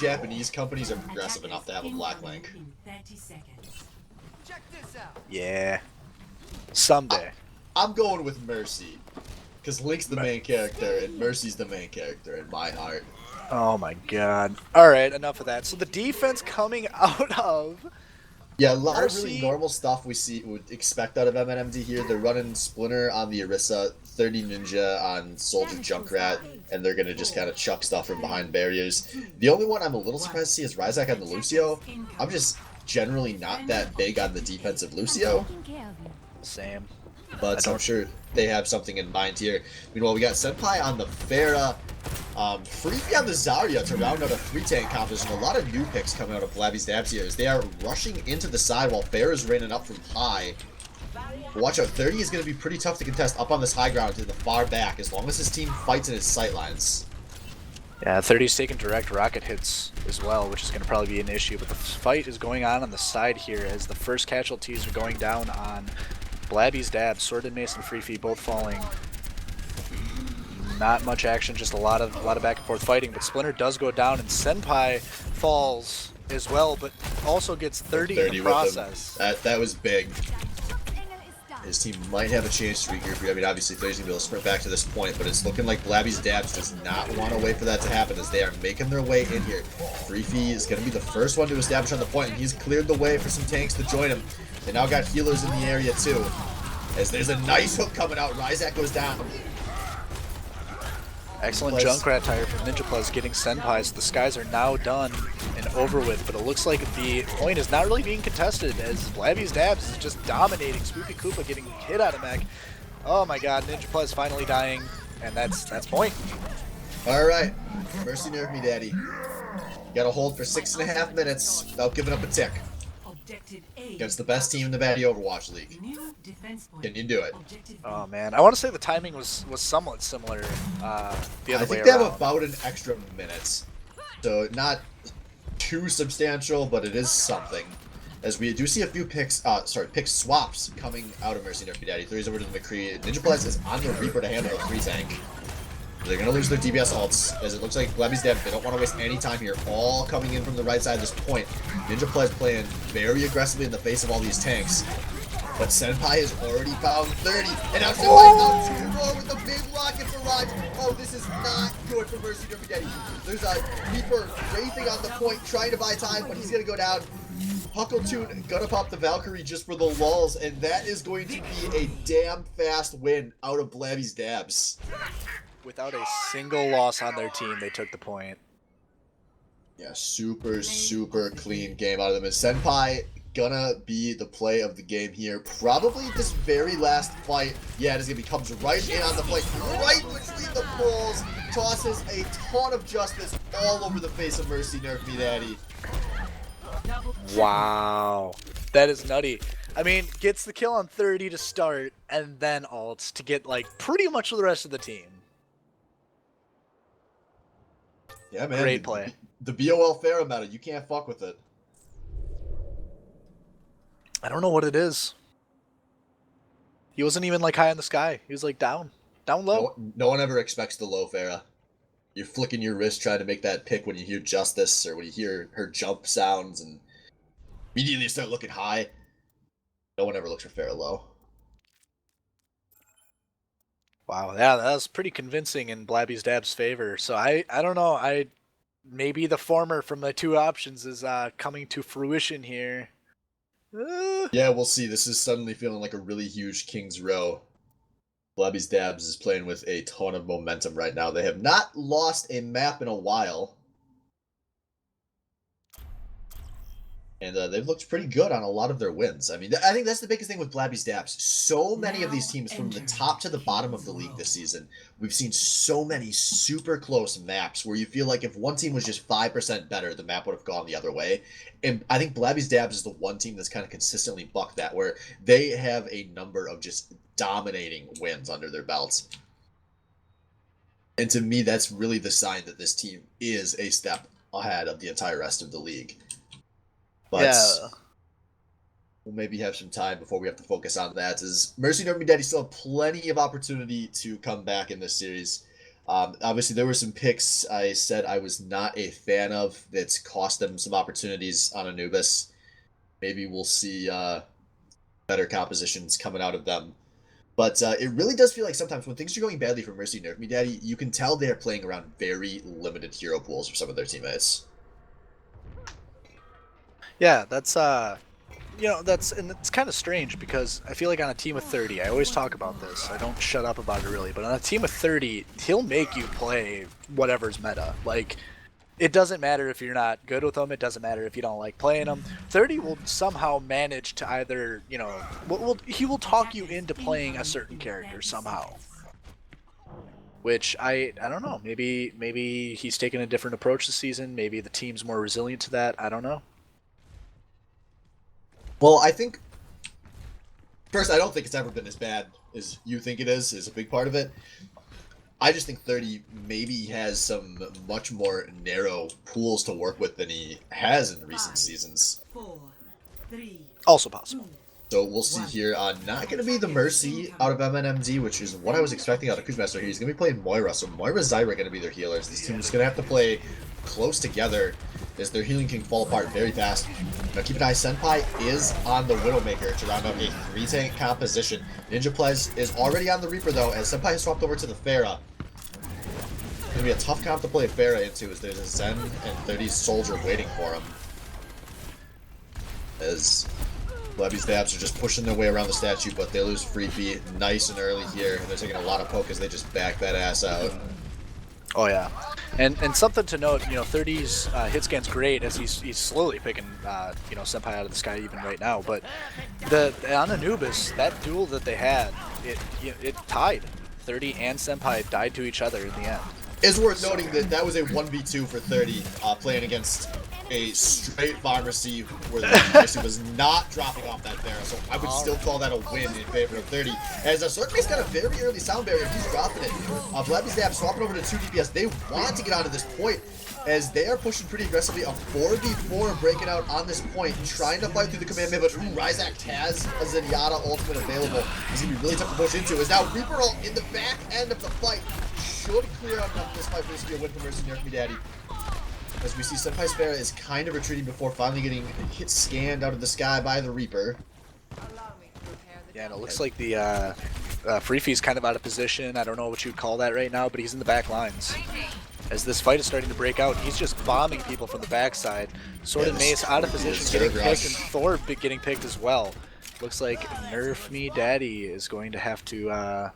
Japanese companies are progressive enough to have a Black Link. Yeah. Someday. I'm going with Mercy. Because Link's the main character, and Mercy's the main character in my heart. Oh my god. Alright, enough of that. So the defense coming out of... Yeah, a lot Mercy. of really normal stuff we would expect out of MNMD here. They're running Splinter on the Orisa, 30 Ninja on Soldier Junkrat, and they're going to just kind of chuck stuff from behind barriers. The only one I'm a little surprised to see is Ryzak on the Lucio. I'm just generally not that big on the defensive Lucio, Same. but I'm sure they have something in mind here. Meanwhile, we got Senpai on the Pharah, Freaky on the Zarya to round out a 3-tank composition. A lot of new picks coming out of Blabby's Dabs here as they are rushing into the side while Pharah's raining up from high. But watch out, 30 is going to be pretty tough to contest up on this high ground to the far back as long as his team fights in his sightlines. Yeah, 30's taking direct rocket hits as well, which is going to probably be an issue. But the fight is going on the side here as the first casualties are going down on Blabby's Dabs. Sword and Mason Free Feet both falling. Not much action, just a lot of back and forth fighting. But Splinter does go down, and Senpai falls as well, but also gets 30 in the process. That was big. His team might have a chance to regroup here. I mean, obviously, 30's going to be able to sprint back to this point, but it's looking like Blabby's Dabs does not want to wait for that to happen as they are making their way in here. Freefy is going to be the first one to establish on the point, and he's cleared the way for some tanks to join him. They now got healers in the area, too. As there's a nice hook coming out, Ryzak goes down. Excellent Junkrat tire from Ninja Plus getting Senpais. The skies are now done and over with, but it looks like the point is not really being contested as Blabby's Dabs is just dominating. Spoopy Koopa getting hit out of mech. Oh my god, Ninja Plus finally dying, and that's point. Alright, Mercy Nerf Me Daddy. Got to hold for 6.5 minutes without giving up a tick. Against the best team in the Batty Overwatch League. Can you do it? Oh man, I want to say the timing was somewhat similar. The other I way think they have around. about an extra minute. So not too substantial, but it is something. As we do see a few pick swaps coming out of Mercy Nerf Daddy. 3's over to the McCree. Ninja Blast is on the Reaper to handle the 3 tank. They're going to lose their DBS ults, as it looks like Blabby's dead. They don't want to waste any time here. All coming in from the right side at this point. Ninja Play's playing very aggressively in the face of all these tanks. But Senpai has already found 30. And now Senpai found 2 more with a big rocket barrage. Oh, this is not good for Mercy Nerf Daddy. There's a Reaper wraithing on the point, trying to buy time, but he's going to go down. Huckletune gonna pop the Valkyrie just for the lulls, and that is going to be a damn fast win out of Blabby's dabs. Without a single loss on their team, they took the point. Yeah, super clean game out of them. And Senpai gonna be the play of the game here. Probably this very last fight. Yeah, it is gonna be comes right in on the play, right between the poles, tosses a ton of justice all over the face of Mercy Nerf Me Daddy. Wow, that is nutty. I mean, gets the kill on 30 to start, and then ults to get like pretty much the rest of the team. Yeah, man. Great play. The BOL Pharah meta, you can't fuck with it. I don't know what it is. He wasn't even like high in the sky. He was like down low. No one ever expects the low Pharah. You're flicking your wrist trying to make that pick when you hear Justice or when you hear her jump sounds, and immediately you start looking high. No one ever looks for Pharah low. Wow, yeah, that was pretty convincing in Blabby's dab's favor. So I don't know. Maybe the former from the 2 options is coming to fruition here. Yeah, we'll see. This is suddenly feeling like a really huge King's Row. Blabby's dabs is playing with a ton of momentum right now. They have not lost a map in a while. And they've looked pretty good on a lot of their wins. I mean, I think that's the biggest thing with Blabby's dabs. So many of these teams from the top to the bottom of the league this season, we've seen so many super close maps where you feel like if one team was just 5% better, the map would have gone the other way. And I think Blabby's dabs is the one team that's kind of consistently bucked that, where they have a number of just dominating wins under their belts. And to me, that's really the sign that this team is a step ahead of the entire rest of the league. But yeah. We'll maybe have some time before we have to focus on that. As Mercy Nerf Me Daddy still have plenty of opportunity to come back in this series. Obviously, there were some picks I said I was not a fan of that's cost them some opportunities on Anubis. Maybe we'll see better compositions coming out of them. But it really does feel like sometimes when things are going badly for Mercy Nerf Me Daddy, you can tell they're playing around very limited hero pools for some of their teammates. Yeah, that's it's kind of strange because I feel like on a team of 30, I always talk about this. I don't shut up about it really, but on a team of 30, he'll make you play whatever's meta. Like, it doesn't matter if you're not good with them. It doesn't matter if you don't like playing them. 30 will somehow manage to either, he will talk you into playing a certain character somehow. Which I don't know. Maybe he's taken a different approach this season. Maybe the team's more resilient to that. I don't know. Well, I think, first, I don't think it's ever been as bad as you think it is a big part of it. I just think 30 maybe has some much more narrow pools to work with than he has in recent seasons. 4, 3, Also possible. So we'll see here. Not going to be the Mercy out of MNMD, which is what I was expecting out of Kuzmaster here. He's going to be playing Moira, so Moira Zyra going to be their healers. These teams going to have to play close together as their healing can fall apart very fast. Now keep an eye, Senpai is on the Widowmaker to round out a 3-tank composition. Ninja Plez is already on the Reaper though, as Senpai has swapped over to the Pharah. It's going to be a tough comp to play Pharah into, as there's a Zen and 30's Soldier waiting for him. As Blabby's dabs are just pushing their way around the statue, but they lose Freepy nice and early here, and they're taking a lot of poke as they just back that ass out. Oh yeah, and something to note, 30's hit scan's great as he's slowly picking Senpai out of the sky even right now. But on Anubis, that duel that they had, it tied. 30 and Senpai died to each other in the end. It's worth noting that that was a 1v2 for 30 playing against a straight farm receive where the Mercy was not dropping off that barrel, so I would still call that a win in favor of 30. As Circle's got a very early sound barrier, he's dropping it. Blabby's Dab swapping over to 2 DPS. They want to get onto this point as they are pushing pretty aggressively. A 4v4 breaking out on this point, trying to fight through the command mid, but Ryzak has a Zenyatta ultimate available. It's going to be really tough to push into. Is now Reaper ult in the back end of the fight. Should clear up this fight for this to be a win for Mercy Nerf Me Daddy. As we see Senpai Sparrow is kind of retreating before finally getting hit scanned out of the sky by the Reaper. Yeah, and it looks like the Freefie's kind of out of position. I don't know what you'd call that right now, but he's in the back lines. As this fight is starting to break out, he's just bombing people from the backside. Sword and Mace out of position, getting picked, and Thor getting picked as well. Looks like Nerf Me Daddy is going to have to,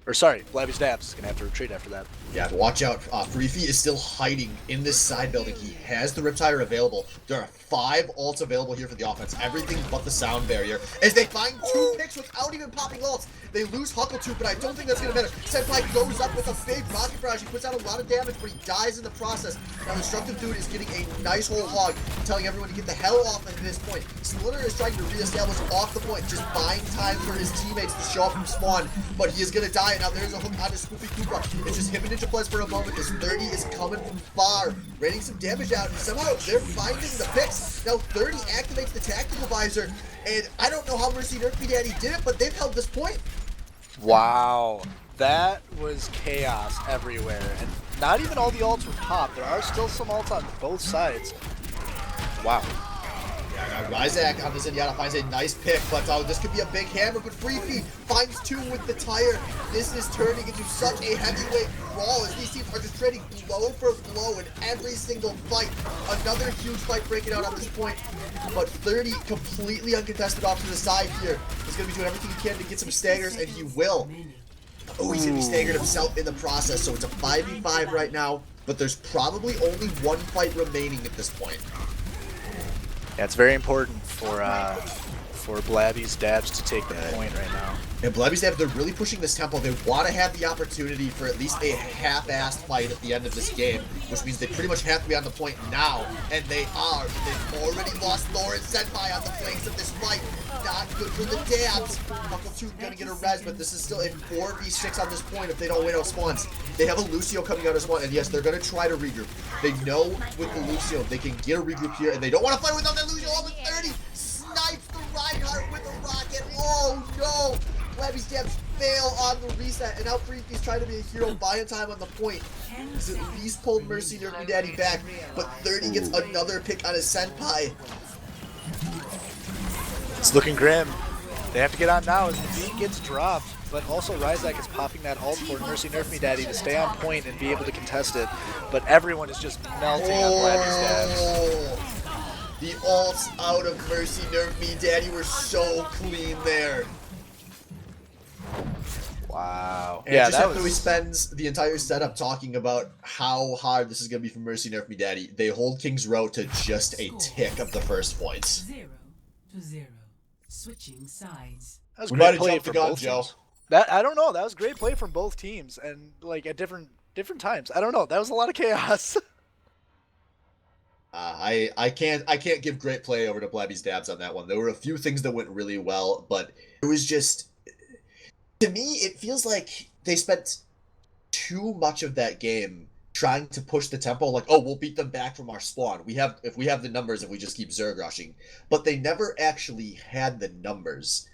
or sorry, Blabby's Dabs is going to have to retreat after that. Yeah, but watch out. Freefie is still hiding in this side building. He has the Riptire available. There are 5 ults available here for the offense. Everything but the sound barrier. As they find 2 picks without even popping ults. They lose Huckletooth, but I don't think that's going to matter. Senpai goes up with a big rocket barrage. He puts out a lot of damage, but he dies in the process. Now, Destructive Dude is getting a nice whole hog, telling everyone to get the hell off at this point. Slitter is trying to reestablish off the point, just buying time for his teammates to show up from spawn, but he is going to die. And now there's a hook on his Swoopy Koopa. It's just him and Ninja Plus for a moment. This 30 is coming from far, raining some damage out, and somehow they're finding the picks. Now 30 activates the tactical visor, and I don't know how Mercy Nerf Me Daddy did it, but they've held this point. Wow, that was chaos everywhere, and not even all the ults were popped. There are still some ults on both sides. Wow. Yeah, Ryzak on the Zenyatta finds a nice pick, but this could be a big hammer, but Freefie finds 2 with the tire. This is turning into such a heavyweight brawl as these teams are just trading blow for blow in every single fight. Another huge fight breaking out on this point, but 30 completely uncontested off to the side here. He's going to be doing everything he can to get some staggers, and he will. Oh, he's going to be staggered himself in the process, so it's a 5v5 right now, but there's probably only 1 fight remaining at this point. Yeah, it's very important for Blabby's Dabs to take the point right now. And Blabby's Dabs, they're really pushing this tempo. They want to have the opportunity for at least a half-assed fight at the end of this game, which means they pretty much have to be on the point now, and they are. They've already lost Thor and Senpai on the flanks of this fight. Not good for the Dabs. Huckletooth gonna get a res, but this is still a 4v6 on this point if they don't win out spawns. They have a Lucio coming out as one, and yes, they're gonna try to regroup. They know with the Lucio they can get a regroup here, and they don't want to fight without that Lucio. Over 30 snipes the Reinhardt with a rocket. Oh no! Blabby's Dabs fail on the reset, and now Freefie's trying to be a hero, buying time on the point. He's at least pulled Mercy Nerf Me Daddy back, but 30 gets another pick on his Senpai. It's looking grim. They have to get on now as the beat gets dropped, but also Ryzak is popping that ult for Mercy Nerf Me Daddy to stay on point and be able to contest it, but everyone is just melting on Blabby's Dabs. The ults out of Mercy Nerf Me Daddy were so clean there. Wow. And Yeah, just that after was... he spends the entire setup talking about how hard this is going to be for Mercy Nerf Me Daddy, they hold King's Row to just a tick of the first points. 0-0. Switching sides. That was We great might have play jumped from the gun, both Joe. teams. That I don't know. That was great play from both teams, and like at different times. I don't know. That was a lot of chaos. I can't give great play over to Blabby's Dabs on that one. There were a few things that went really well, but it was just, to me, it feels like they spent too much of that game trying to push the tempo, like, oh, we'll beat them back from our spawn. If we have the numbers, if we just keep Zerg rushing. But they never actually had the numbers.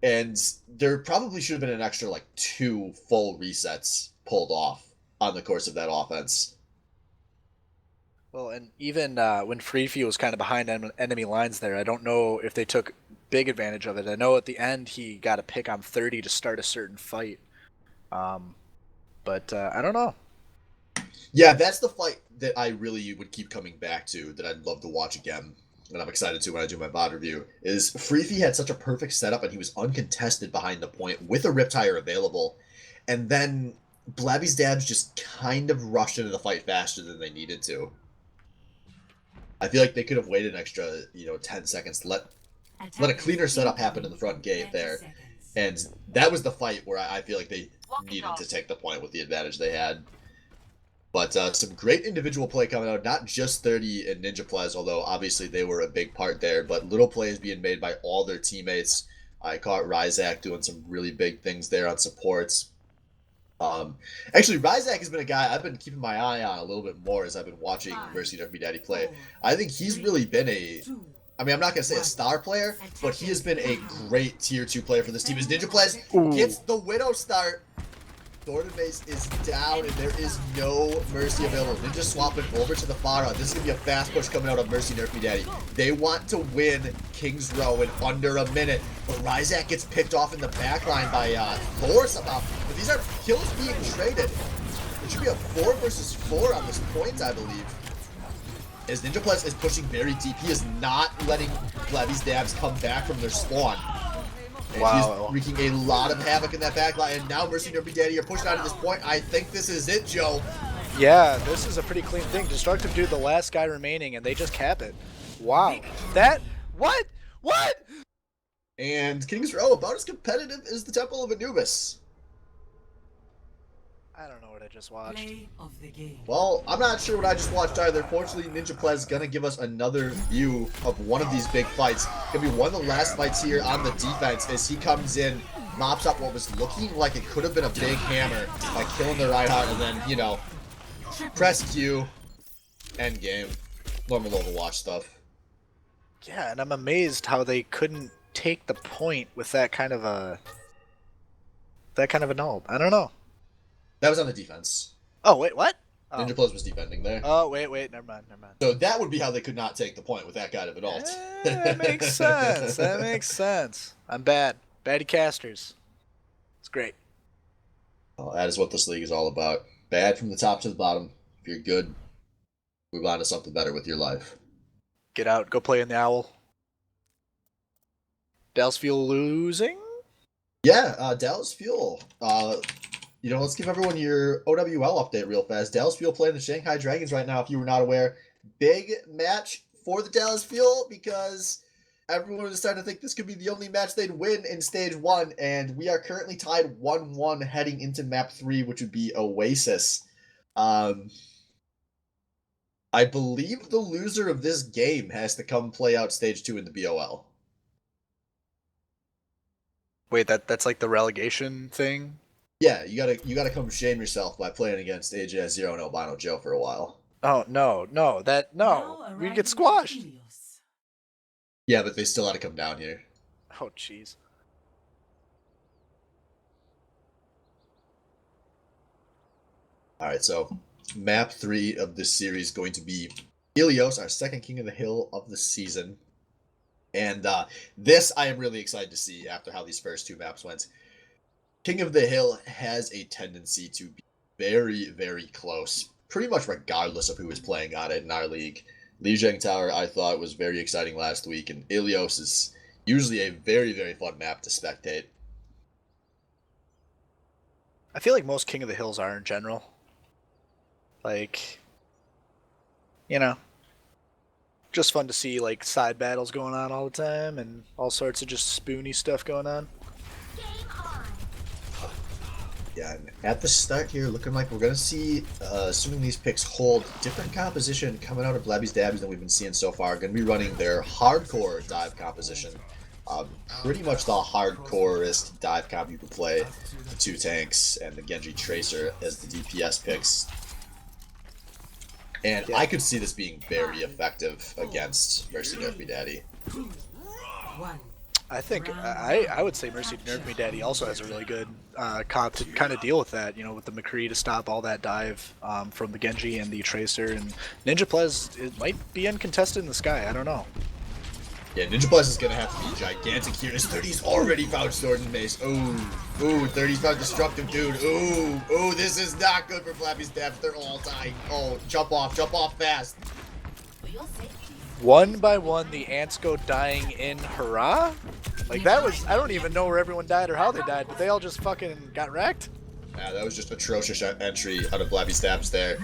And there probably should have been an extra, like, 2 full resets pulled off on the course of that offense. Well, and even when Freefie was kind of behind enemy lines there, I don't know if they took big advantage of it. I know at the end he got a pick on 30 to start a certain fight. But I don't know. Yeah, that's the fight that I really would keep coming back to, that I'd love to watch again, and I'm excited to when I do my VOD review, is Freefie had such a perfect setup, and he was uncontested behind the point with a Riptire available, and then Blabby's Dabs just kind of rushed into the fight faster than they needed to. I feel like they could have waited an extra, 10 seconds to let a cleaner setup happen in the front gate there, and that was the fight where I feel like they needed to take the point with the advantage they had. But some great individual play coming out, not just 30 and Ninja Plez, although obviously they were a big part there, but little plays being made by all their teammates. I caught Ryzak doing some really big things there on supports. Actually, Ryzak has been a guy I've been keeping my eye on a little bit more as I've been watching Mercy Nerf Daddy play. I think he's really been I mean, I'm not going to say a star player, but he has been a great tier 2 player for this team. As Ninja Plez gets the Widow start, Thornton Base is down, and there is no Mercy available. Ninja swapping over to the Pharah. This is going to be a fast push coming out of Mercy Nerf Me Daddy. They want to win King's Row in under a minute, but Ryzak gets picked off in the backline by Thor somehow. But these are kills being traded. It should be a 4 versus 4 on this point, I believe. As Ninja Plez is pushing very deep, he is not letting Blabby's dabs come back from their spawn. And he's wreaking a lot of havoc in that backline, and now Mercy Nerf Me Daddy are pushing out at this point. I think this is it, Joe. Yeah, this is a pretty clean thing. Destructive Dude, the last guy remaining, and they just cap it. Wow. What? And King's Row, about as competitive as the Temple of Anubis. I don't know what I just watched. Play of the game. Well, I'm not sure what I just watched either. Fortunately, Ninja Plez is going to give us another view of one of these big fights. Going to be one of the last fights here on the defense as he comes in, mops up what was looking like it could have been a big hammer by killing the Reinhardt, and then, you know, press Q, end game. Normal Overwatch stuff. Yeah, and I'm amazed how they couldn't take the point with that kind of a null. I don't know. That was on the defense. Oh, wait, what? Oh. Ninja Plez was defending there. Oh, wait, never mind. So that would be how they could not take the point with that kind of an ult. That makes sense. That makes sense. I'm bad. Baddie casters. It's great. Well, that is what this league is all about. Bad from the top to the bottom. If you're good, move on to something better with your life. Get out, go play in the Owl. Dallas Fuel losing? Yeah, Dallas Fuel. You know, let's give everyone your OWL update real fast. Dallas Fuel playing the Shanghai Dragons right now, if you were not aware. Big match for the Dallas Fuel because everyone is starting to think this could be the only match they'd win in Stage 1, and we are currently tied 1-1 heading into Map 3, which would be Oasis. I believe the loser of this game has to come play out Stage 2 in the BOL. Wait, that's like the relegation thing? Yeah, you gotta come shame yourself by playing against AJ Zero and Albino Joe for a while. Oh no, we get squashed. Yeah, but they still had to come down here. Oh jeez. All right, so map 3 of this series going to be Helios, our second King of the Hill of the season, and this I am really excited to see after how these first 2 maps went. King of the Hill has a tendency to be very, very close, pretty much regardless of who is playing on it in our league. Lijiang Tower, I thought, was very exciting last week, and Ilios is usually a very, very fun map to spectate. I feel like most King of the Hills are in general. Like, you know, just fun to see like side battles going on all the time and all sorts of just spoony stuff going on. Yeah, and at the start here, looking like we're going to see, assuming these picks hold, different composition coming out of Blabby's Dabbies than we've been seeing so far. Going to be running their hardcore dive composition. Pretty much the hardcorest dive comp you could play. The 2 tanks and the Genji Tracer as the DPS picks. And I could see this being very effective against Mercy Nerf Me Daddy. I think I would say Mercy Nerf Me Daddy also has a really good comp to kind of deal with that, you know, with the McCree to stop all that dive from the Genji and the Tracer, and Ninja Plez, it might be uncontested in the sky, I don't know. Yeah, Ninja Plez is going to have to be gigantic here. His 30's already found Sword and Mace. Ooh, 30's found Destructive Dude. Ooh, this is not good for Blabby's Dabs. They're all dying. Oh, jump off fast. One by one, the ants go dying in hurrah? Like that was, I don't even know where everyone died or how they died, but they all just fucking got wrecked? Yeah, that was just atrocious entry out of Blabby Stabs there.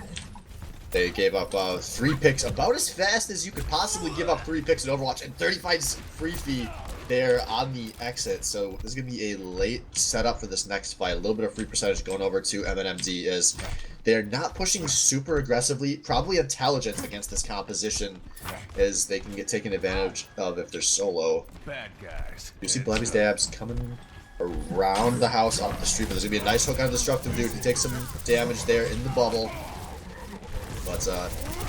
They gave up 3 picks about as fast as you could possibly give up 3 picks in Overwatch, and 35's free feed they're on the exit, so this is going to be a late setup for this next fight. A little bit of free percentage going over to MNMD is they're not pushing super aggressively, probably intelligent against this composition, as they can get taken advantage of if they're solo. Bad guys. You see Blabby's dabs coming around the house up the street, but there's going to be a nice hook on Destructive Dude. He takes some damage there in the bubble. But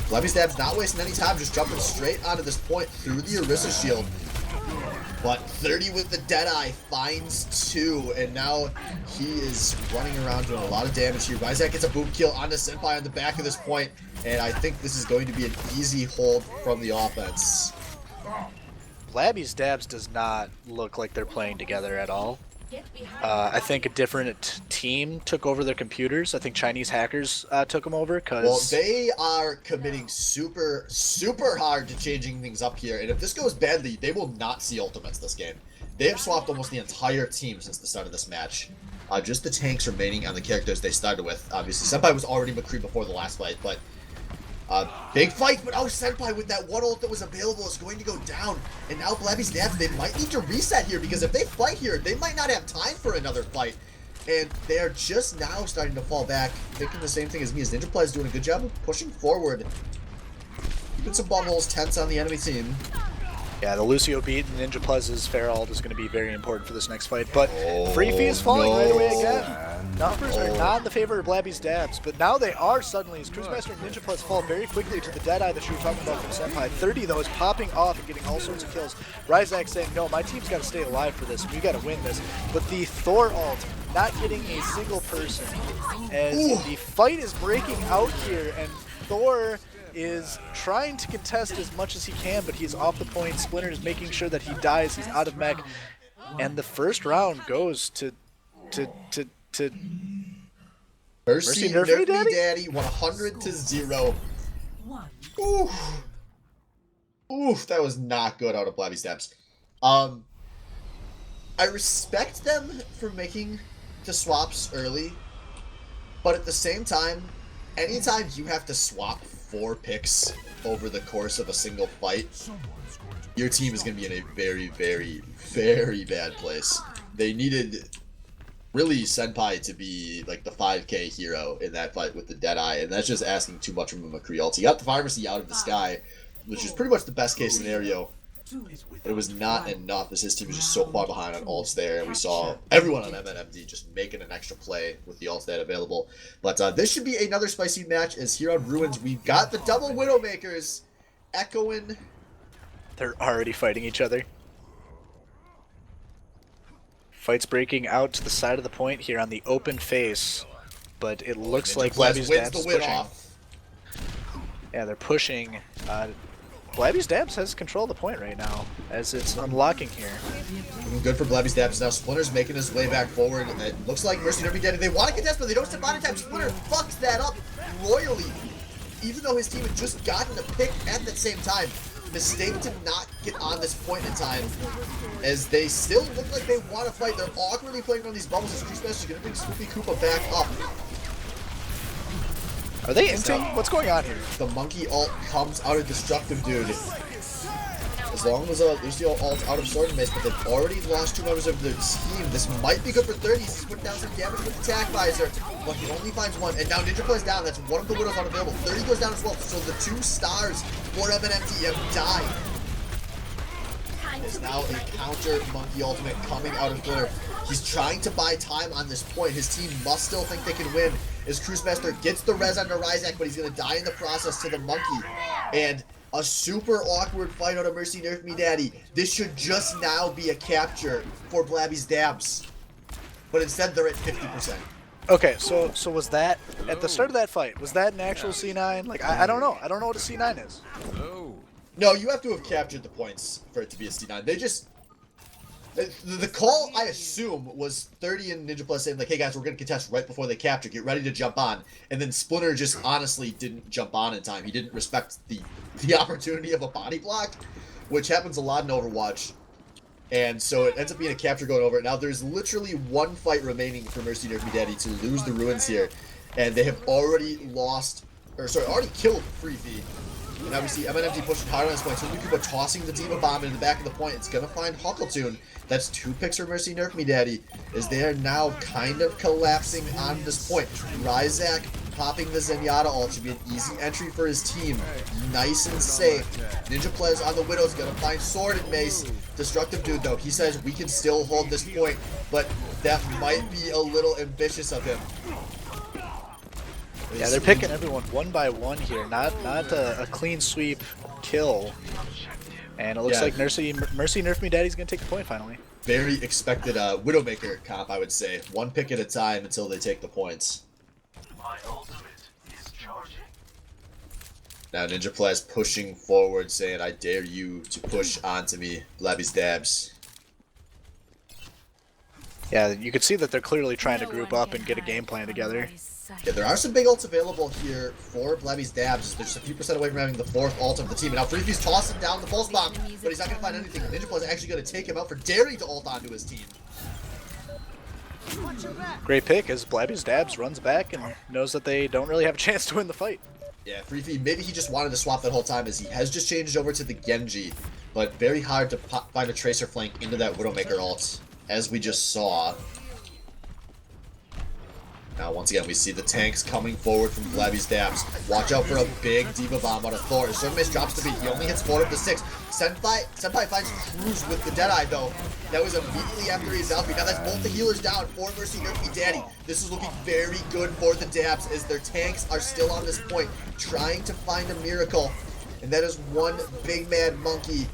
Blabby's dabs not wasting any time, just jumping straight onto this point through the Orisa shield. But 30 with the Deadeye finds 2, and now he is running around doing a lot of damage here. Ryzak gets a boom kill onto Senpai on the back of this point, and I think this is going to be an easy hold from the offense. Blabby's dabs does not look like they're playing together at all. I think a different team took over their computers. I think Chinese hackers took them over because... Well, they are committing super, super hard to changing things up here, and if this goes badly, they will not see ultimates this game. They have swapped almost the entire team since the start of this match. Just the tanks remaining on the characters they started with. Obviously, Senpai was already McCree before the last fight, but... big fight, but oh, Senpai with that one ult that was available is going to go down. And now Blabby's dabs, they might need to reset here, because if they fight here, they might not have time for another fight. And they're just now starting to fall back, thinking the same thing as me, as Ninja Play is doing a good job of pushing forward. Keeping some bubbles tense on the enemy team. Yeah, the Lucio beat and Ninja Plez's fair ult is going to be very important for this next fight, but Free Fee is falling right away again. Numbers are not in the favor of Blabby's dabs, but now they are suddenly, as Cruisemaster and Ninja Plez fall very quickly to the Deadeye that you were talking about from Senpai. 30, though, is popping off and getting all sorts of kills. Ryzak saying, no, my team's got to stay alive for this, we got to win this. But the Thor ult, not getting a single person, as the fight is breaking out here, and Thor is trying to contest as much as he can, but he's off the point. Splinter is making sure that he dies, he's out of mech, and the first round goes to Mercy Nerf Me Daddy, 100-0. Oof. Oof, that was not good out of Blabby's dabs. I respect them for making the swaps early, but at the same time, anytime you have to swap 4 picks over the course of a single fight, your team is going to be in a very, very, very bad place. They needed really Senpai to be like the 5k hero in that fight with the Deadeye, and that's just asking too much from a McCree ult. He got the Pharmacy out of the sky, which is pretty much the best case scenario. But it was not enough, as his team was just so far behind on ults there, and we saw everyone on MNMD just making an extra play with the ults that available. But this should be another spicy match, as here on Ruins, we've got the double Widowmakers echoing. They're already fighting each other. Fight's breaking out to the side of the point here on the open face, but it looks like Blabby's dabs is pushing. Yeah, they're pushing. Blabby's dabs has control of the point right now, as it's unlocking here. Good for Blabby's dabs. Now Splinter's making his way back forward. It looks like Mercy Nerf Me Daddy. They want to contest, but they don't step on in time. Splinter fucks that up royally, even though his team had just gotten a pick at the same time. Mistake to not get on this point in time, as they still look like they want to fight. They're awkwardly playing on these bubbles, as Cruisemaster is going to bring Swoopy Koopa back up. Are they inting? What's going on here? The monkey ult comes out of Destructive Dude. As long as there's the ult out of Sword and Mace, but they've already lost 2 members of their team. This might be good for 30. He's putting down some damage with Attack Visor, but he only finds 1. And now Ninja plays down. That's one of the Widows unavailable. 30 goes down as well, so the 2 stars for MNMD have died. There's now a counter monkey ultimate coming out of Glitter. He's trying to buy time on this point. His team must still think they can win, as Cruisemaster gets the res onto Ryzak, but he's going to die in the process to the monkey. And a super awkward fight out of Mercy Nerf Me Daddy. This should just now be a capture for Blabby's dabs, but instead they're at 50%. Okay, so was that, at the start of that fight, was that an actual C9? Like, I don't know. I don't know what a C9 is. No, you have to have captured the points for it to be a C9. They just... The call, I assume, was 30 and Ninja Plus saying, like, hey guys, we're going to contest right before they capture. Get ready to jump on. And then Splinter just honestly didn't jump on in time. He didn't respect the opportunity of a body block, which happens a lot in Overwatch. And so it ends up being a capture going over. Now there's literally 1 fight remaining for Mercy Nerf Me Daddy to lose the Ruins here. And they have already lost, or sorry, already killed Free Fee. And now we see MNMD pushing hard on this point. So Lukuba tossing the D.Va Bomb into the back of the point. It's going to find Huckletune. That's 2 picks for Mercy Nerf Me Daddy, as they are now kind of collapsing on this point. Ryzak popping the Zenyatta ult should be an easy entry for his team. Nice and safe. Ninja Plays on the Widow's going to find Sword and Mace. Destructive Dude, though, he says we can still hold this point, but that might be a little ambitious of him. Yeah, they're picking everyone one by one here, not a clean sweep kill. And it looks like Mercy Nerf Me Daddy's gonna take the point finally. Very expected Widowmaker comp, I would say. 1 pick at a time until they take the points. My ultimate is charging. Now Ninja Plays pushing forward, saying, "I dare you to push onto me, Blabby's dabs." Yeah, you can see that they're clearly trying to group up and get a game plan together. Yeah, there are some big ults available here for Blabby's dabs. They're just a few percent away from having the 4th ult of the team. And now Freefy's tossing down the pulse bomb, but he's not going to find anything. Ninja Plays actually going to take him out for daring to ult onto his team. Great pick as Blabby's dabs runs back and knows that they don't really have a chance to win the fight. Yeah, Freefy, maybe he just wanted to swap that whole time, as he has just changed over to the Genji, but very hard to find a Tracer flank into that Widowmaker ult, as we just saw. Now, once again, we see the tanks coming forward from Blabby's dabs. Watch out for a big D.Va Bomb out of Thor. Surmace drops the beat. He only hits 4 of the 6. Senpai finds Cruz with the Deadeye, though. That was immediately after his outbeat. Now that's both the healers down for Mercy Nerf Me Daddy. This is looking very good for the dabs, as their tanks are still on this point, trying to find a miracle. And that is one big mad monkey.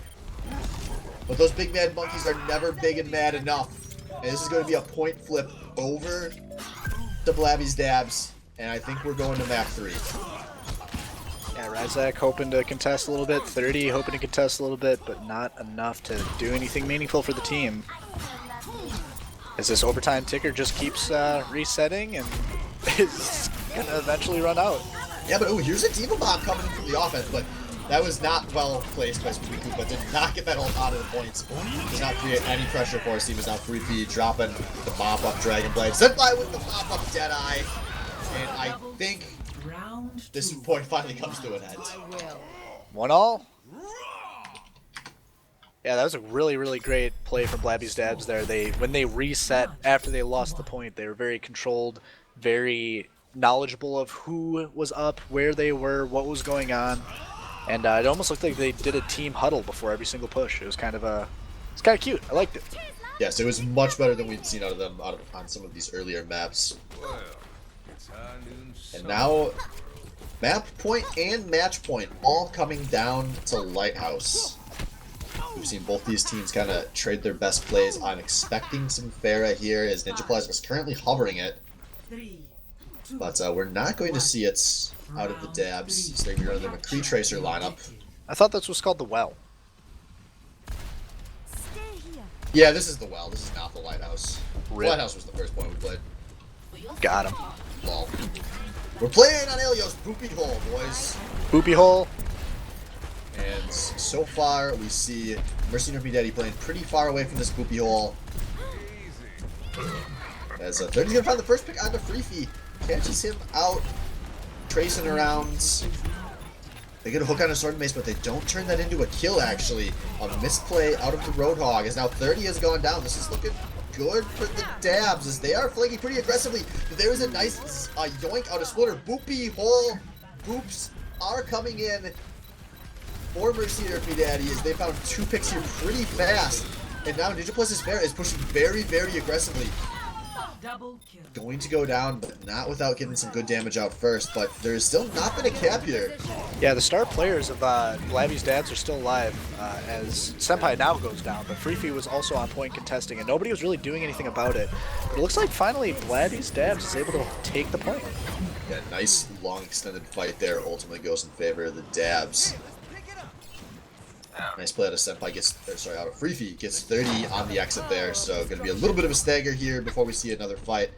But those big mad monkeys are never big and mad enough. And this is going to be a point flip over to Blabby's dabs, and I think we're going to map 3. Yeah, Ryzak hoping to contest a little bit, 30 hoping to contest a little bit, but not enough to do anything meaningful for the team. As this overtime ticker just keeps resetting and is going to eventually run out. Yeah, but here's a D.Va Bomb coming in from the offense, but that was not well placed by Squeaky, but did not get that ult out of the points. Does not create any pressure for his team. Is now Freefy dropping the mop-up Dragon Blade. Senpai with the pop-up Deadeye. And I think this point finally comes to an end. 1-all? Yeah, that was a really, really great play from Blabby's dabs there. When they reset after they lost the point, they were very controlled, very knowledgeable of who was up, where they were, what was going on. And it almost looked like they did a team huddle before every single push. It was kind of cute. I liked it. Yes, it was much better than we'd seen out of them on some of these earlier maps. And now, map point and match point all coming down to Lighthouse. We've seen both these teams kind of trade their best plays. I'm expecting some Pharah here, as Ninja Plays is currently hovering it. But we're not going to see it out of the dabs. So they're going to run the McCree Tracer lineup. I thought this was called the Well. Yeah, this is the Well. This is not the Lighthouse. Rip. Lighthouse was the first point we played. Got him. Lol. We're playing on Elio's Poopy Hole, boys. Poopy Hole. And so far, we see Mercy Nerf Me Daddy playing pretty far away from this Poopy Hole. As 30's going to find the first pick onto Freefy. Catches him out, tracing around. They get a hook on a Sword and Mace, but they don't turn that into a kill, actually. A misplay out of the Roadhog, as now 30 has gone down. This is looking good for the dabs, as they are flanking pretty aggressively. But there is a nice yoink out of Splitter. Boopy Hole boops are coming in for Mercy Nerf Me Daddy, as they found 2 picks here pretty fast. And now Ninja Plus is pushing very, very aggressively. Going to go down, but not without getting some good damage out first. But there's still not been a cap here. Yeah, the star players of Blabby's dabs are still alive as Senpai now goes down, but Freefy was also on point contesting, and nobody was really doing anything about it. But it looks like finally Blabby's dabs is able to take the point. Yeah, nice long extended fight there. Ultimately goes in favor of the dabs. Nice play out of Senpai, out of Freefy, gets 30 on the exit there, so going to be a little bit of a stagger here before we see another fight.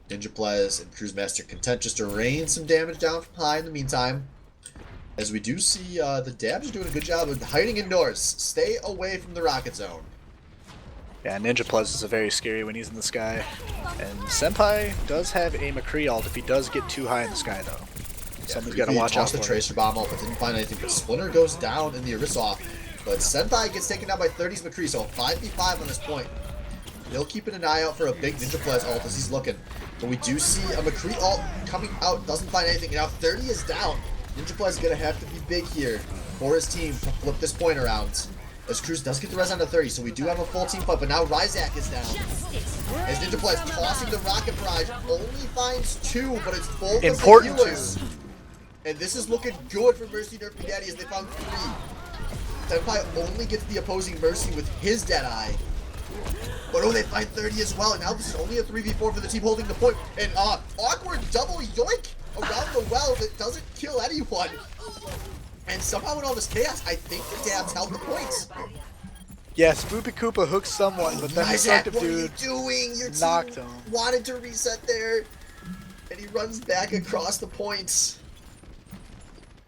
Ninja Plays and Cruise Master content just to rain some damage down from high in the meantime. As we do see the dabs are doing a good job of hiding indoors. Stay away from the rocket zone. Yeah, Ninja Plus is very scary when he's in the sky. And Senpai does have a McCree ult if he does get too high in the sky, though. Something's got to He watch out tossed the for. Tracer Bomb up, but didn't find anything. But Splinter goes down in the Orisa. But Senpai gets taken down by 30's McCree, so 5v5 on this point. He'll keeping an eye out for a big Ninja Flash ult as he's looking. But we do see a McCree ult coming out, doesn't find anything. Now 30 is down. Ninja Flash is going to have to be big here for his team to flip this point around. As Cruz does get the res on to 30, so we do have a full team fight, but now Ryzak is down. As Ninja Flash tossing the Rocket Barrage, only finds 2, but it's both Important of the healers. And this is looking good for Mercy Nerf and Daddy as they found 3. Senpai only gets the opposing Mercy with his Deadeye. But oh, they find 30 as well, and now this is only a 3v4 for the team holding the point. And awkward double yoink around the well that doesn't kill anyone. And somehow in all this chaos, I think the Dabs held the points. Yeah, Spoopy Koopa hooked someone, but then the Isaac, Destructive what are you dude doing? Your team knocked him. wanted to reset there, and he runs back across the points.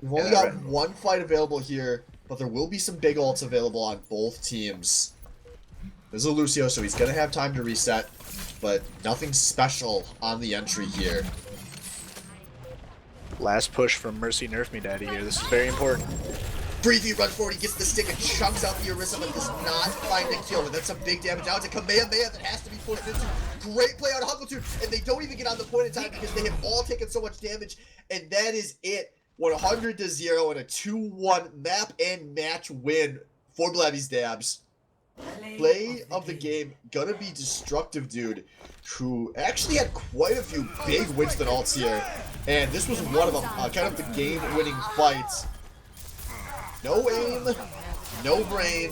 We've only got one fight available here, but there will be some big ults available on both teams. This is a Lucio, so he's going to have time to reset, but nothing special on the entry here. Last push from Mercy Nerf Me Daddy here. This is very important. Briefly runs forward, he gets the stick and chunks out the Orisa, but does not find a kill. And that's some big damage. Now it's a Kamehameha that has to be pushed into. Great play on Huckleton, and they don't even get on the point in time because they have all taken so much damage. And that is it. 100-0 and a 2-1 map and match win for Blabby's Dabs. Play of the game gonna be Destructive Dude, who actually had quite a few big Winston ults here, and this was one of them, kind of the game-winning fights. No aim, no brain,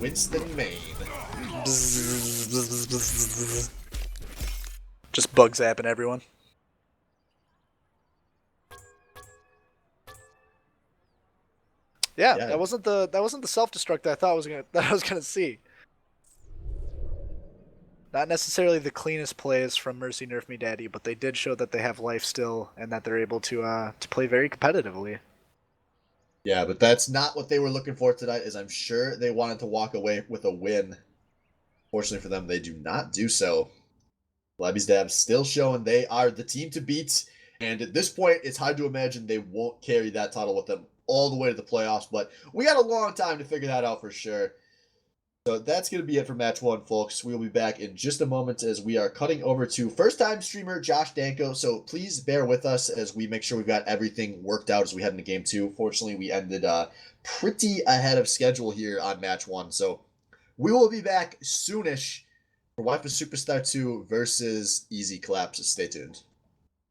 Winston main. Just bug zapping everyone. Yeah, that wasn't the self-destruct that I was gonna see. Not necessarily the cleanest plays from Mercy Nerf Me Daddy, but they did show that they have life still and that they're able to play very competitively. Yeah, but that's not what they were looking for tonight, as I'm sure they wanted to walk away with a win. Fortunately for them, they do not do so. Blabby's Dabs still showing they are the team to beat, and at this point, it's hard to imagine they won't carry that title with them all the way to the playoffs, but we got a long time to figure that out for sure. So that's going to be it for match 1, folks. We'll be back in just a moment as we are cutting over to first-time streamer Josh Danko, so please bear with us as we make sure we've got everything worked out as we head into Game 2. Fortunately, we ended pretty ahead of schedule here on match 1, so we will be back soonish for Wi-Fi Superstar 2 versus Easy Collapse. Stay tuned.